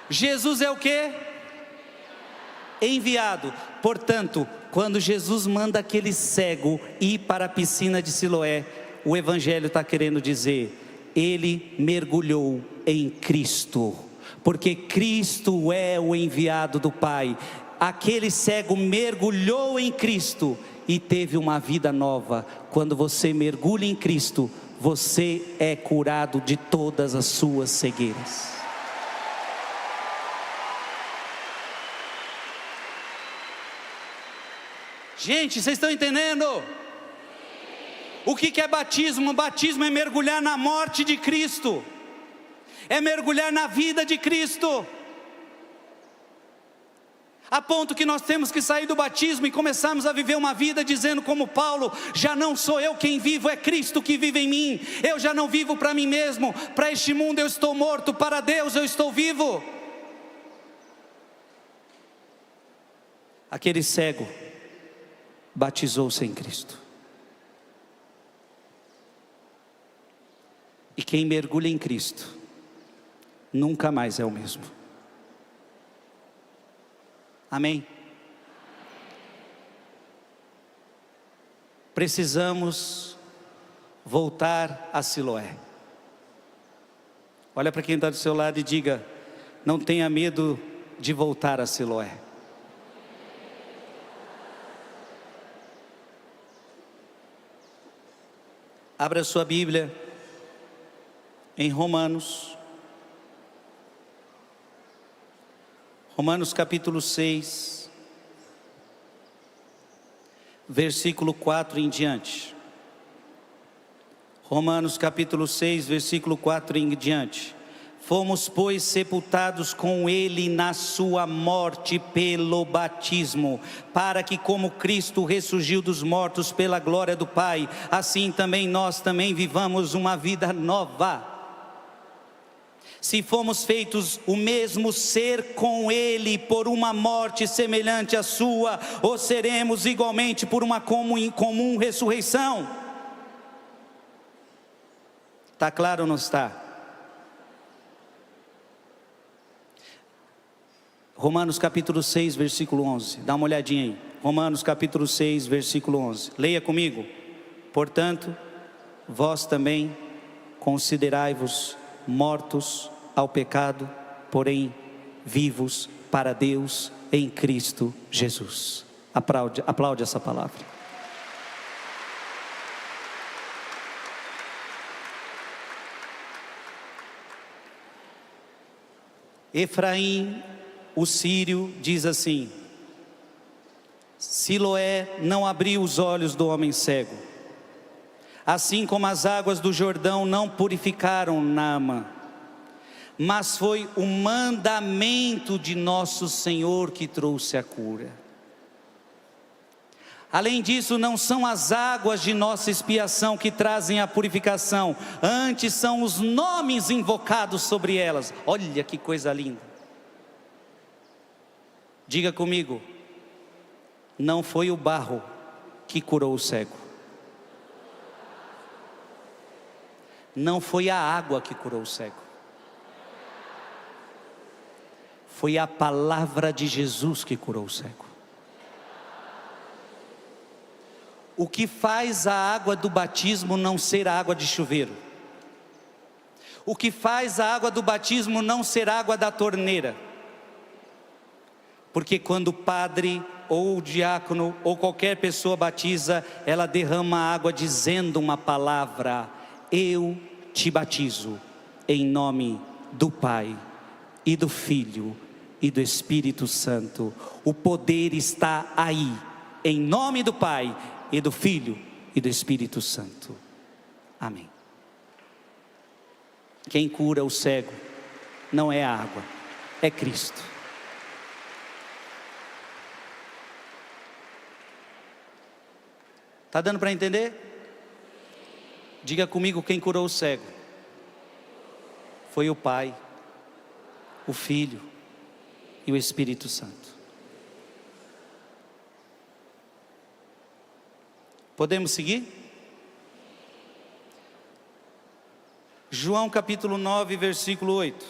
Jesus é o quê? Enviado. Portanto, quando Jesus manda aquele cego ir para a piscina de Siloé, o Evangelho está querendo dizer, ele mergulhou em Cristo. Porque Cristo é o enviado do Pai. Aquele cego mergulhou em Cristo e teve uma vida nova. Quando você mergulha em Cristo, você é curado de todas as suas cegueiras. Gente, vocês estão entendendo? O que é batismo? O batismo é mergulhar na morte de Cristo. É mergulhar na vida de Cristo, a ponto que nós temos que sair do batismo e começarmos a viver uma vida dizendo como Paulo: já não sou eu quem vivo, é Cristo que vive em mim. Eu já não vivo para mim mesmo, para este mundo eu estou morto, para Deus eu estou vivo. Aquele cego batizou-se em Cristo, e quem mergulha em Cristo nunca mais é o mesmo. Amém? Precisamos voltar a Siloé. Olha para quem está do seu lado e diga: não tenha medo de voltar a Siloé. Abra sua Bíblia em Romanos capítulo 6, versículo 4 em diante. Romanos capítulo 6, versículo 4 em diante. Fomos, pois, sepultados com ele na sua morte pelo batismo, para que, como Cristo ressurgiu dos mortos pela glória do Pai, assim também nós também vivamos uma vida nova. Se fomos feitos o mesmo ser com ele por uma morte semelhante à sua, ou seremos igualmente por uma comum ressurreição? Está claro ou não está? Romanos capítulo 6, versículo 11. Dá uma olhadinha aí. Romanos capítulo 6, versículo 11. Leia comigo. Portanto, vós também considerai-vos mortos ao pecado, porém vivos para Deus em Cristo Jesus. Aplaude essa palavra. Efraim, o sírio, diz assim: Siloé não abriu os olhos do homem cego, assim como as águas do Jordão não purificaram Naamã, mas foi o mandamento de nosso Senhor que trouxe a cura. Além disso, não são as águas de nossa expiação que trazem a purificação, antes são os nomes invocados sobre elas. Olha que coisa linda. Diga comigo: não foi o barro que curou o cego, não foi a água que curou o cego, foi a palavra de Jesus que curou o cego. O que faz a água do batismo não ser água de chuveiro? O que faz a água do batismo não ser água da torneira? Porque quando o padre ou o diácono ou qualquer pessoa batiza, ela derrama água dizendo uma palavra: eu te batizo em nome do Pai e do Filho e do Espírito Santo. O poder está aí, em nome do Pai e do Filho e do Espírito Santo. Amém. Quem cura o cego não é a água, é Cristo. Está dando para entender? Diga comigo: quem curou o cego foi o Pai, o Filho e o Espírito Santo. Podemos seguir? João capítulo 9, versículo 8.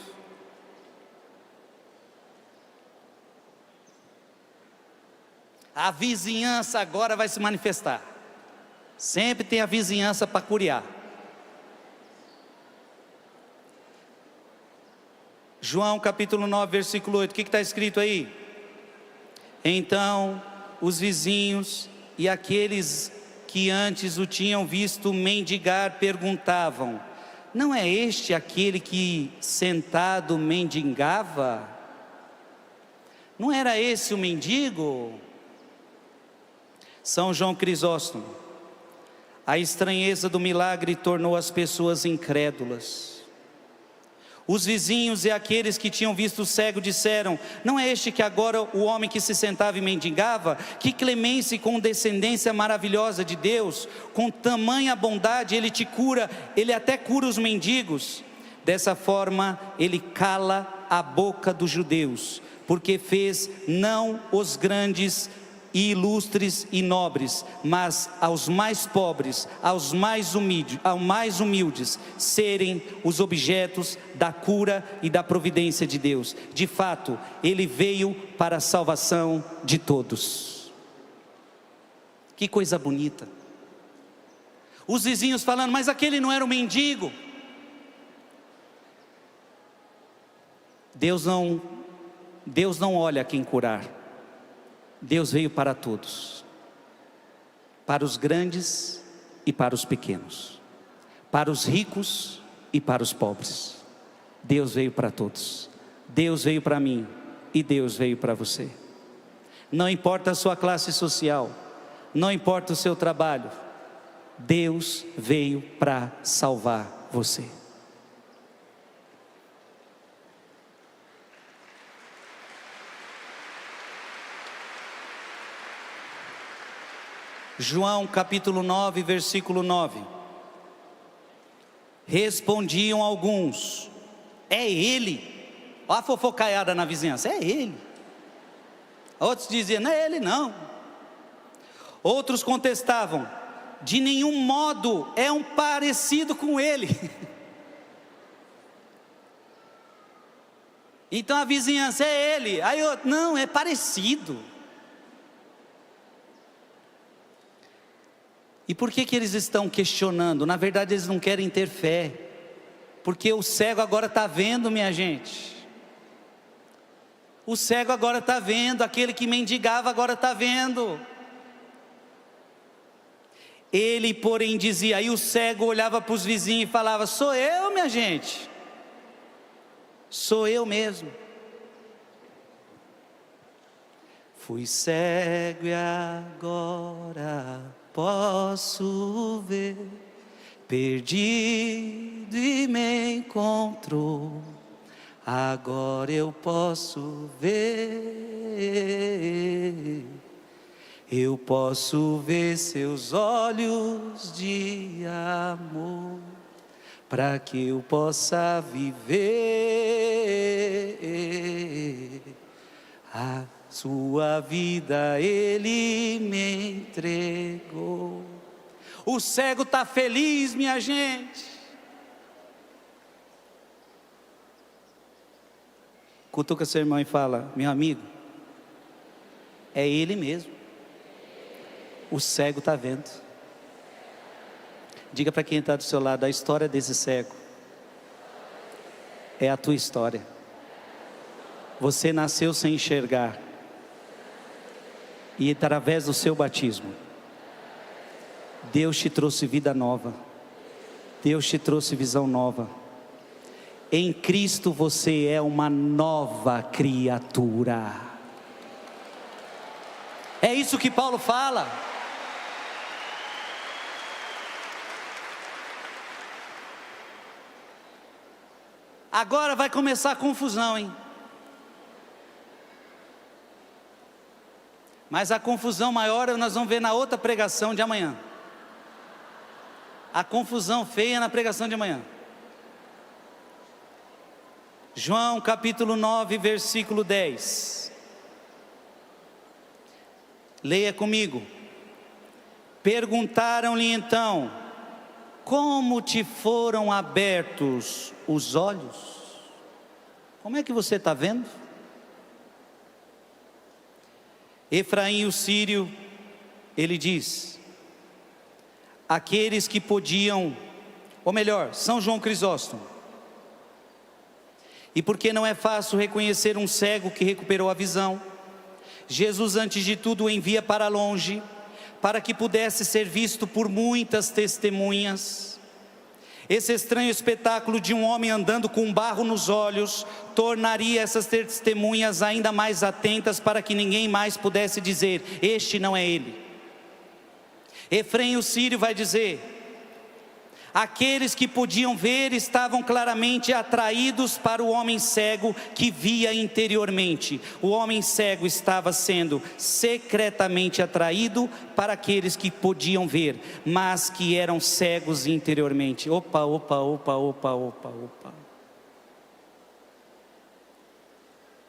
A vizinhança agora vai se manifestar. Sempre tem a vizinhança para curiar. João capítulo 9, versículo 8. O que está escrito aí? Então os vizinhos e aqueles que antes o tinham visto mendigar perguntavam: não é este aquele que sentado mendigava? Não era esse o mendigo? São João Crisóstomo: a estranheza do milagre tornou as pessoas incrédulas. Os vizinhos e aqueles que tinham visto o cego disseram: não é este que agora o homem que se sentava e mendigava? Que clemência e condescendência maravilhosa de Deus! Com tamanha bondade ele te cura, ele até cura os mendigos. Dessa forma ele cala a boca dos judeus, porque fez não os grandes e ilustres e nobres, mas aos mais pobres, aos mais humildes, serem os objetos da cura e da providência de Deus. De fato, ele veio para a salvação de todos. Que coisa bonita. Os vizinhos falando: mas aquele não era um mendigo. Deus não olha quem curar. Deus veio para todos, para os grandes e para os pequenos, para os ricos e para os pobres. Deus veio para todos. Deus veio para mim e Deus veio para você. Não importa a sua classe social, não importa o seu trabalho, Deus veio para salvar você. João capítulo 9, versículo 9. Respondiam alguns: é ele. Olha a fofocaiada na vizinhança: é ele. Outros diziam: não é ele não. Outros contestavam: de nenhum modo, é um parecido com ele. Então a vizinhança: é ele. Aí outro: não, é parecido. E por que eles estão questionando? Na verdade eles não querem ter fé, porque o cego agora está vendo, minha gente. O cego agora está vendo, aquele que mendigava agora está vendo. Ele, porém, dizia, aí o cego olhava para os vizinhos e falava: sou eu, minha gente, sou eu mesmo. Fui cego e agora posso ver, perdido e me encontrou, agora eu posso ver. Eu posso ver seus olhos de amor, para que eu possa viver. A sua vida Ele me entregou. O cego está feliz, minha gente. Cutuca seu irmão e fala: meu amigo, é Ele mesmo. O cego está vendo. Diga para quem está do seu lado: a história desse cego é a tua história. Você nasceu sem enxergar, e através do seu batismo, Deus te trouxe vida nova. Deus te trouxe visão nova. Em Cristo você é uma nova criatura. É isso que Paulo fala. Agora vai começar a confusão, hein? Mas a confusão maior nós vamos ver na outra pregação de amanhã. A confusão feia na pregação de amanhã. João capítulo 9, versículo 10. Leia comigo. Perguntaram-lhe então: como te foram abertos os olhos? Como é que você está vendo? Efraim o sírio, ele diz: aqueles que podiam, ou melhor, São João Crisóstomo. E porque não é fácil reconhecer um cego que recuperou a visão, Jesus antes de tudo o envia para longe, para que pudesse ser visto por muitas testemunhas. Esse estranho espetáculo de um homem andando com barro nos olhos tornaria essas testemunhas ainda mais atentas, para que ninguém mais pudesse dizer: este não é ele. Efraim o sírio vai dizer: aqueles que podiam ver estavam claramente atraídos para o homem cego que via interiormente. O homem cego estava sendo secretamente atraído para aqueles que podiam ver, mas que eram cegos interiormente. Opa.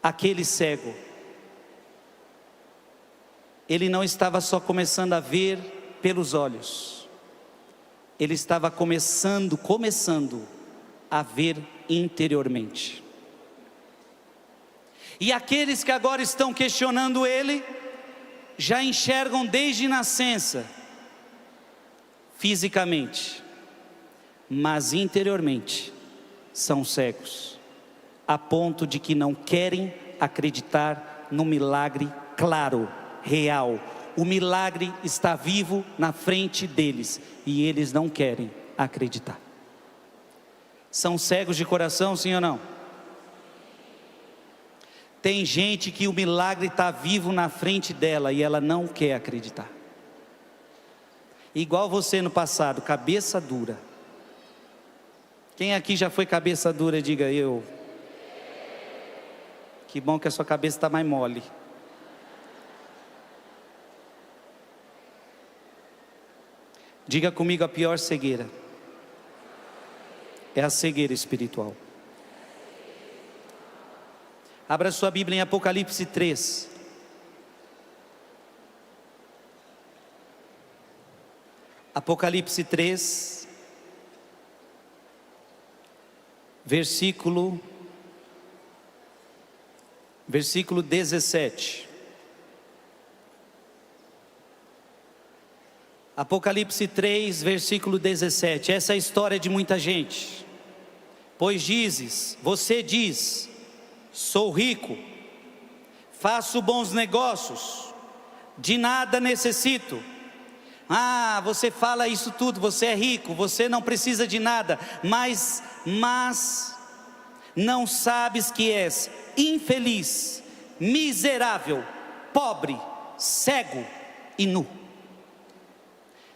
Aquele cego, ele não estava só começando a ver pelos olhos, ele estava começando a ver interiormente. E aqueles que agora estão questionando ele, já enxergam desde nascença, fisicamente, mas interiormente são cegos, a ponto de que não querem acreditar no milagre claro, real. O milagre está vivo na frente deles e eles não querem acreditar. São cegos de coração, sim ou não? Tem gente que o milagre está vivo na frente dela e ela não quer acreditar. igual você no passado, cabeça dura. Quem aqui já foi cabeça dura, diga eu. Que bom que a sua cabeça está mais mole. Diga comigo, a pior cegueira é a cegueira espiritual. Abra sua Bíblia em Apocalipse 3. Apocalipse 3, versículo 17. Apocalipse 3, versículo 17. Essa é a história de muita gente. Pois você diz, sou rico, faço bons negócios, de nada necessito. Ah, você fala isso tudo, você é rico, você não precisa de nada, mas não sabes que és infeliz, miserável, pobre, cego e nu.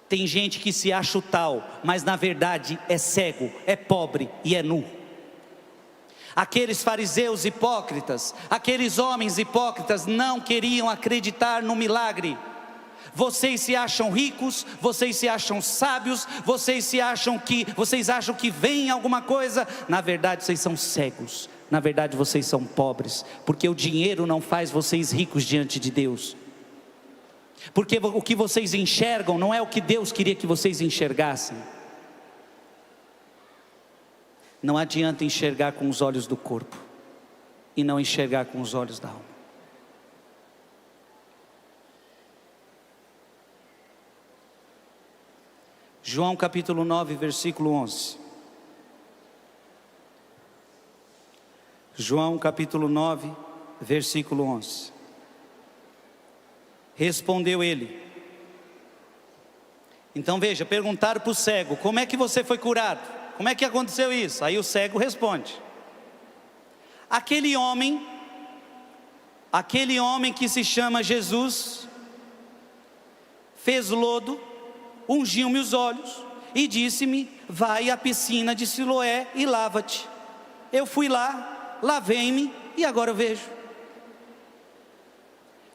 Tem gente que se acha o tal, mas na verdade é cego, é pobre e é nu. Aqueles fariseus hipócritas, aqueles homens hipócritas não queriam acreditar no milagre. Vocês se acham ricos, vocês se acham sábios, vocês acham que vem alguma coisa. Na verdade vocês são cegos, na verdade vocês são pobres, porque o dinheiro não faz vocês ricos diante de Deus. Porque o que vocês enxergam não é o que Deus queria que vocês enxergassem. Não adianta enxergar com os olhos do corpo e não enxergar com os olhos da alma. João capítulo 9, versículo 11. João capítulo 9, versículo 11. Respondeu ele. Então veja, perguntaram para o cego, como é que você foi curado? Como é que aconteceu isso? Aí o cego responde. Aquele homem que se chama Jesus, fez lodo, ungiu-me os olhos e disse-me, vai à piscina de Siloé e lava-te. Eu fui lá, lavei-me e agora eu vejo.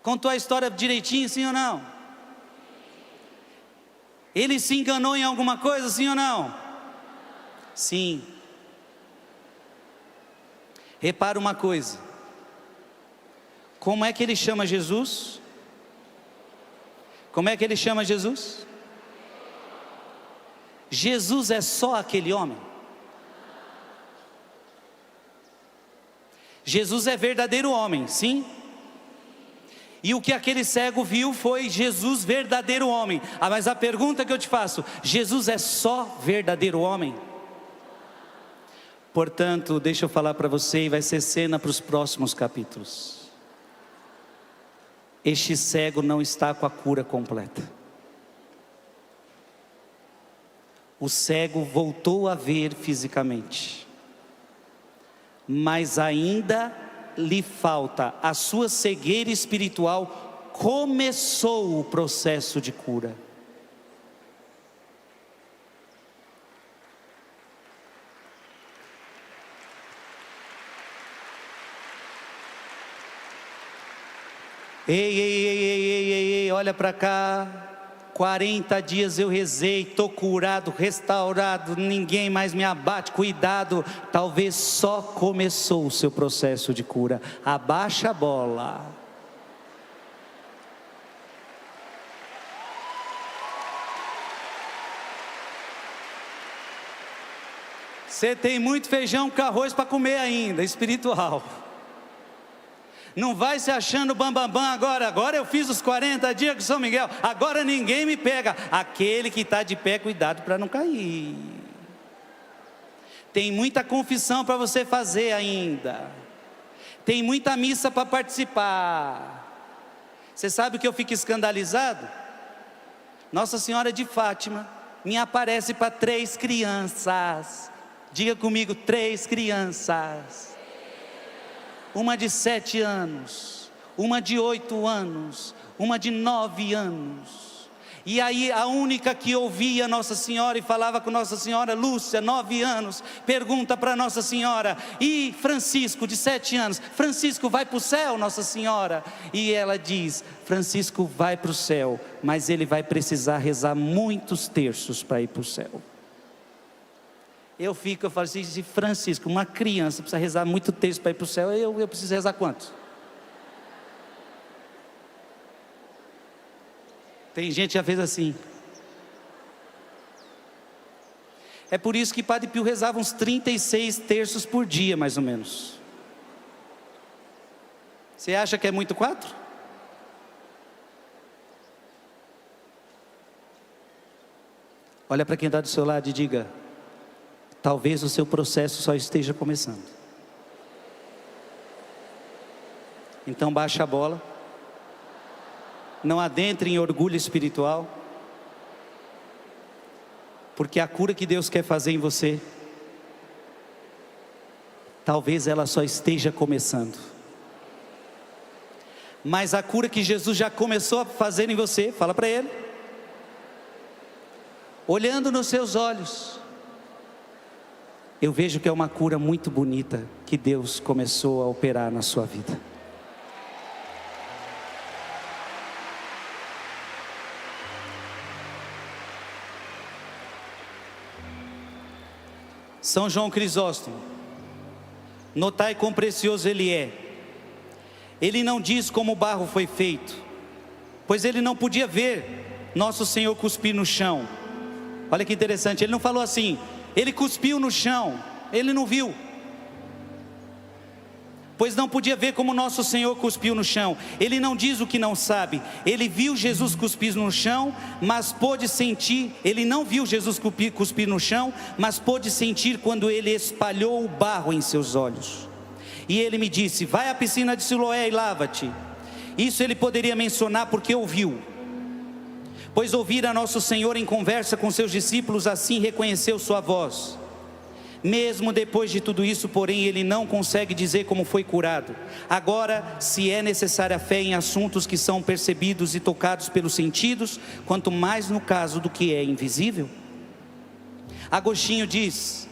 Contou a história direitinho, sim ou não? Ele se enganou em alguma coisa, sim ou não? Sim. Repara uma coisa. Como é que ele chama Jesus? Como é que ele chama Jesus? Jesus é só aquele homem? Jesus é verdadeiro homem, sim? E o que aquele cego viu foi Jesus verdadeiro homem. Mas a pergunta que eu te faço, Jesus é só verdadeiro homem? Portanto, deixa eu falar para você, e vai ser cena para os próximos capítulos. Este cego não está com a cura completa. O cego voltou a ver fisicamente, mas ainda lhe falta, a sua cegueira espiritual começou o processo de cura. Ei, olha para cá. 40 dias eu rezei, estou curado, restaurado, ninguém mais me abate, cuidado. Talvez só começou o seu processo de cura. Abaixa a bola. Você tem muito feijão com arroz para comer ainda, espiritual. Não vai se achando bambambam agora eu fiz os 40 dias com São Miguel, agora ninguém me pega. Aquele que está de pé, cuidado para não cair. Tem muita confissão para você fazer ainda. Tem muita missa para participar. Você sabe o que eu fico escandalizado? Nossa Senhora de Fátima me aparece para 3 crianças. Diga comigo, 3 crianças. Uma de 7 anos, uma de 8 anos, uma de 9 anos. E aí a única que ouvia Nossa Senhora e falava com Nossa Senhora, Lúcia, 9 anos, pergunta para Nossa Senhora: e Francisco, de 7 anos, Francisco vai para o céu, Nossa Senhora? E ela diz: Francisco vai para o céu, mas ele vai precisar rezar muitos terços para ir para o céu. Eu falo assim, se Francisco, uma criança, precisa rezar muito terço para ir para o céu, eu preciso rezar quanto? Tem gente que já fez assim. É por isso que Padre Pio rezava uns 36 terços por dia, mais ou menos. Você acha que é muito 4? Olha para quem está do seu lado e diga: talvez o seu processo só esteja começando. Então baixa a bola. Não adentre em orgulho espiritual, porque a cura que Deus quer fazer em você, talvez ela só esteja começando. Mas a cura que Jesus já começou a fazer em você, fala para Ele, olhando nos seus olhos, eu vejo que é uma cura muito bonita que Deus começou a operar na sua vida. São João Crisóstomo, notai quão precioso ele é. Ele não diz como o barro foi feito, pois ele não podia ver Nosso Senhor cuspir no chão. Olha que interessante, ele não falou assim, ele cuspiu no chão, ele não viu. Pois não podia ver como Nosso Senhor cuspiu no chão. Ele não diz o que não sabe. Ele viu Jesus cuspir no chão, mas pôde sentir. Ele não viu Jesus cuspir no chão, mas pôde sentir quando ele espalhou o barro em seus olhos. E ele me disse: vai à piscina de Siloé e lava-te. Isso ele poderia mencionar porque ouviu. Pois ouvira Nosso Senhor em conversa com seus discípulos, assim reconheceu sua voz. Mesmo depois de tudo isso, porém, ele não consegue dizer como foi curado. Agora, se é necessária fé em assuntos que são percebidos e tocados pelos sentidos, quanto mais no caso do que é invisível. Agostinho diz: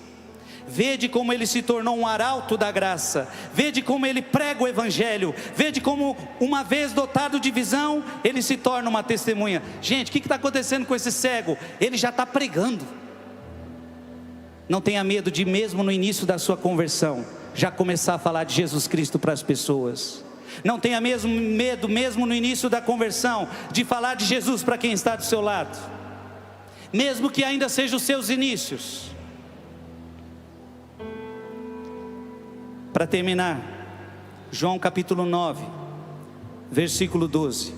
vede como ele se tornou um arauto da graça, vede como ele prega o evangelho, vede como uma vez dotado de visão, ele se torna uma testemunha. Gente, o que está acontecendo com esse cego? Ele já está pregando. Não tenha medo de, mesmo no início da sua conversão, já começar a falar de Jesus Cristo para as pessoas. Não tenha medo, mesmo no início da conversão, de falar de Jesus para quem está do seu lado, mesmo que ainda sejam os seus inícios. Para terminar, João capítulo 9, versículo 12.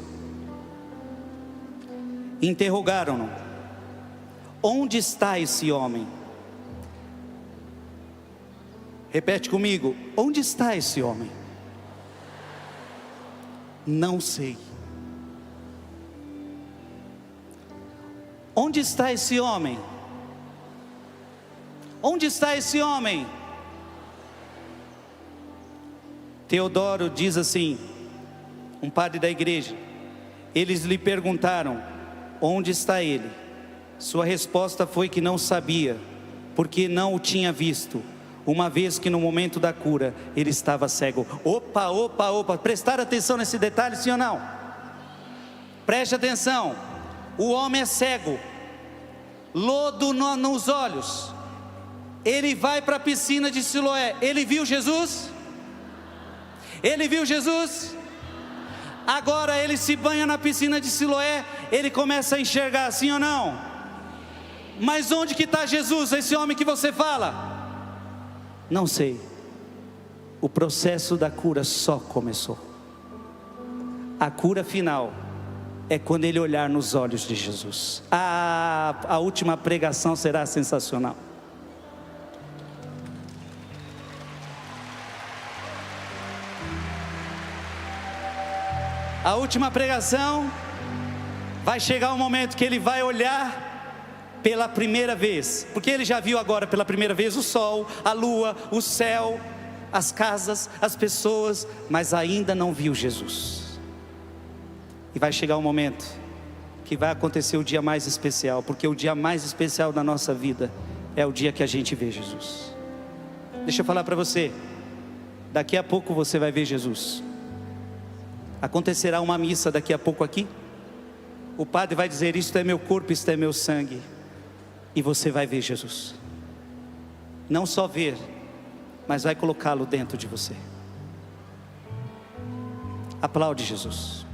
Interrogaram-no: onde está esse homem? Repete comigo: onde está esse homem? Não sei. Onde está esse homem? Onde está esse homem? Teodoro diz assim, um padre da igreja: eles lhe perguntaram: onde está ele? Sua resposta foi que não sabia, porque não o tinha visto, uma vez que no momento da cura ele estava cego. Opa, prestaram atenção nesse detalhe, sim ou não? Preste atenção, o homem é cego, lodo nos olhos, ele vai para a piscina de Siloé, ele viu Jesus? Ele viu Jesus? Agora ele se banha na piscina de Siloé, ele começa a enxergar, sim ou não? Mas onde que está Jesus, esse homem que você fala? Não sei. O processo da cura só começou. A cura final é quando ele olhar nos olhos de Jesus. A última pregação será sensacional. A última pregação vai chegar um momento que ele vai olhar pela primeira vez, porque ele já viu agora pela primeira vez o sol, a lua, o céu, as casas, as pessoas, mas ainda não viu Jesus. E vai chegar um momento que vai acontecer o dia mais especial, porque o dia mais especial da nossa vida é o dia que a gente vê Jesus. Deixa eu falar para você, daqui a pouco você vai ver Jesus. Acontecerá uma missa daqui a pouco aqui. O padre vai dizer: isto é meu corpo, isto é meu sangue. E você vai ver Jesus. Não só ver, mas vai colocá-lo dentro de você. Aplaude Jesus.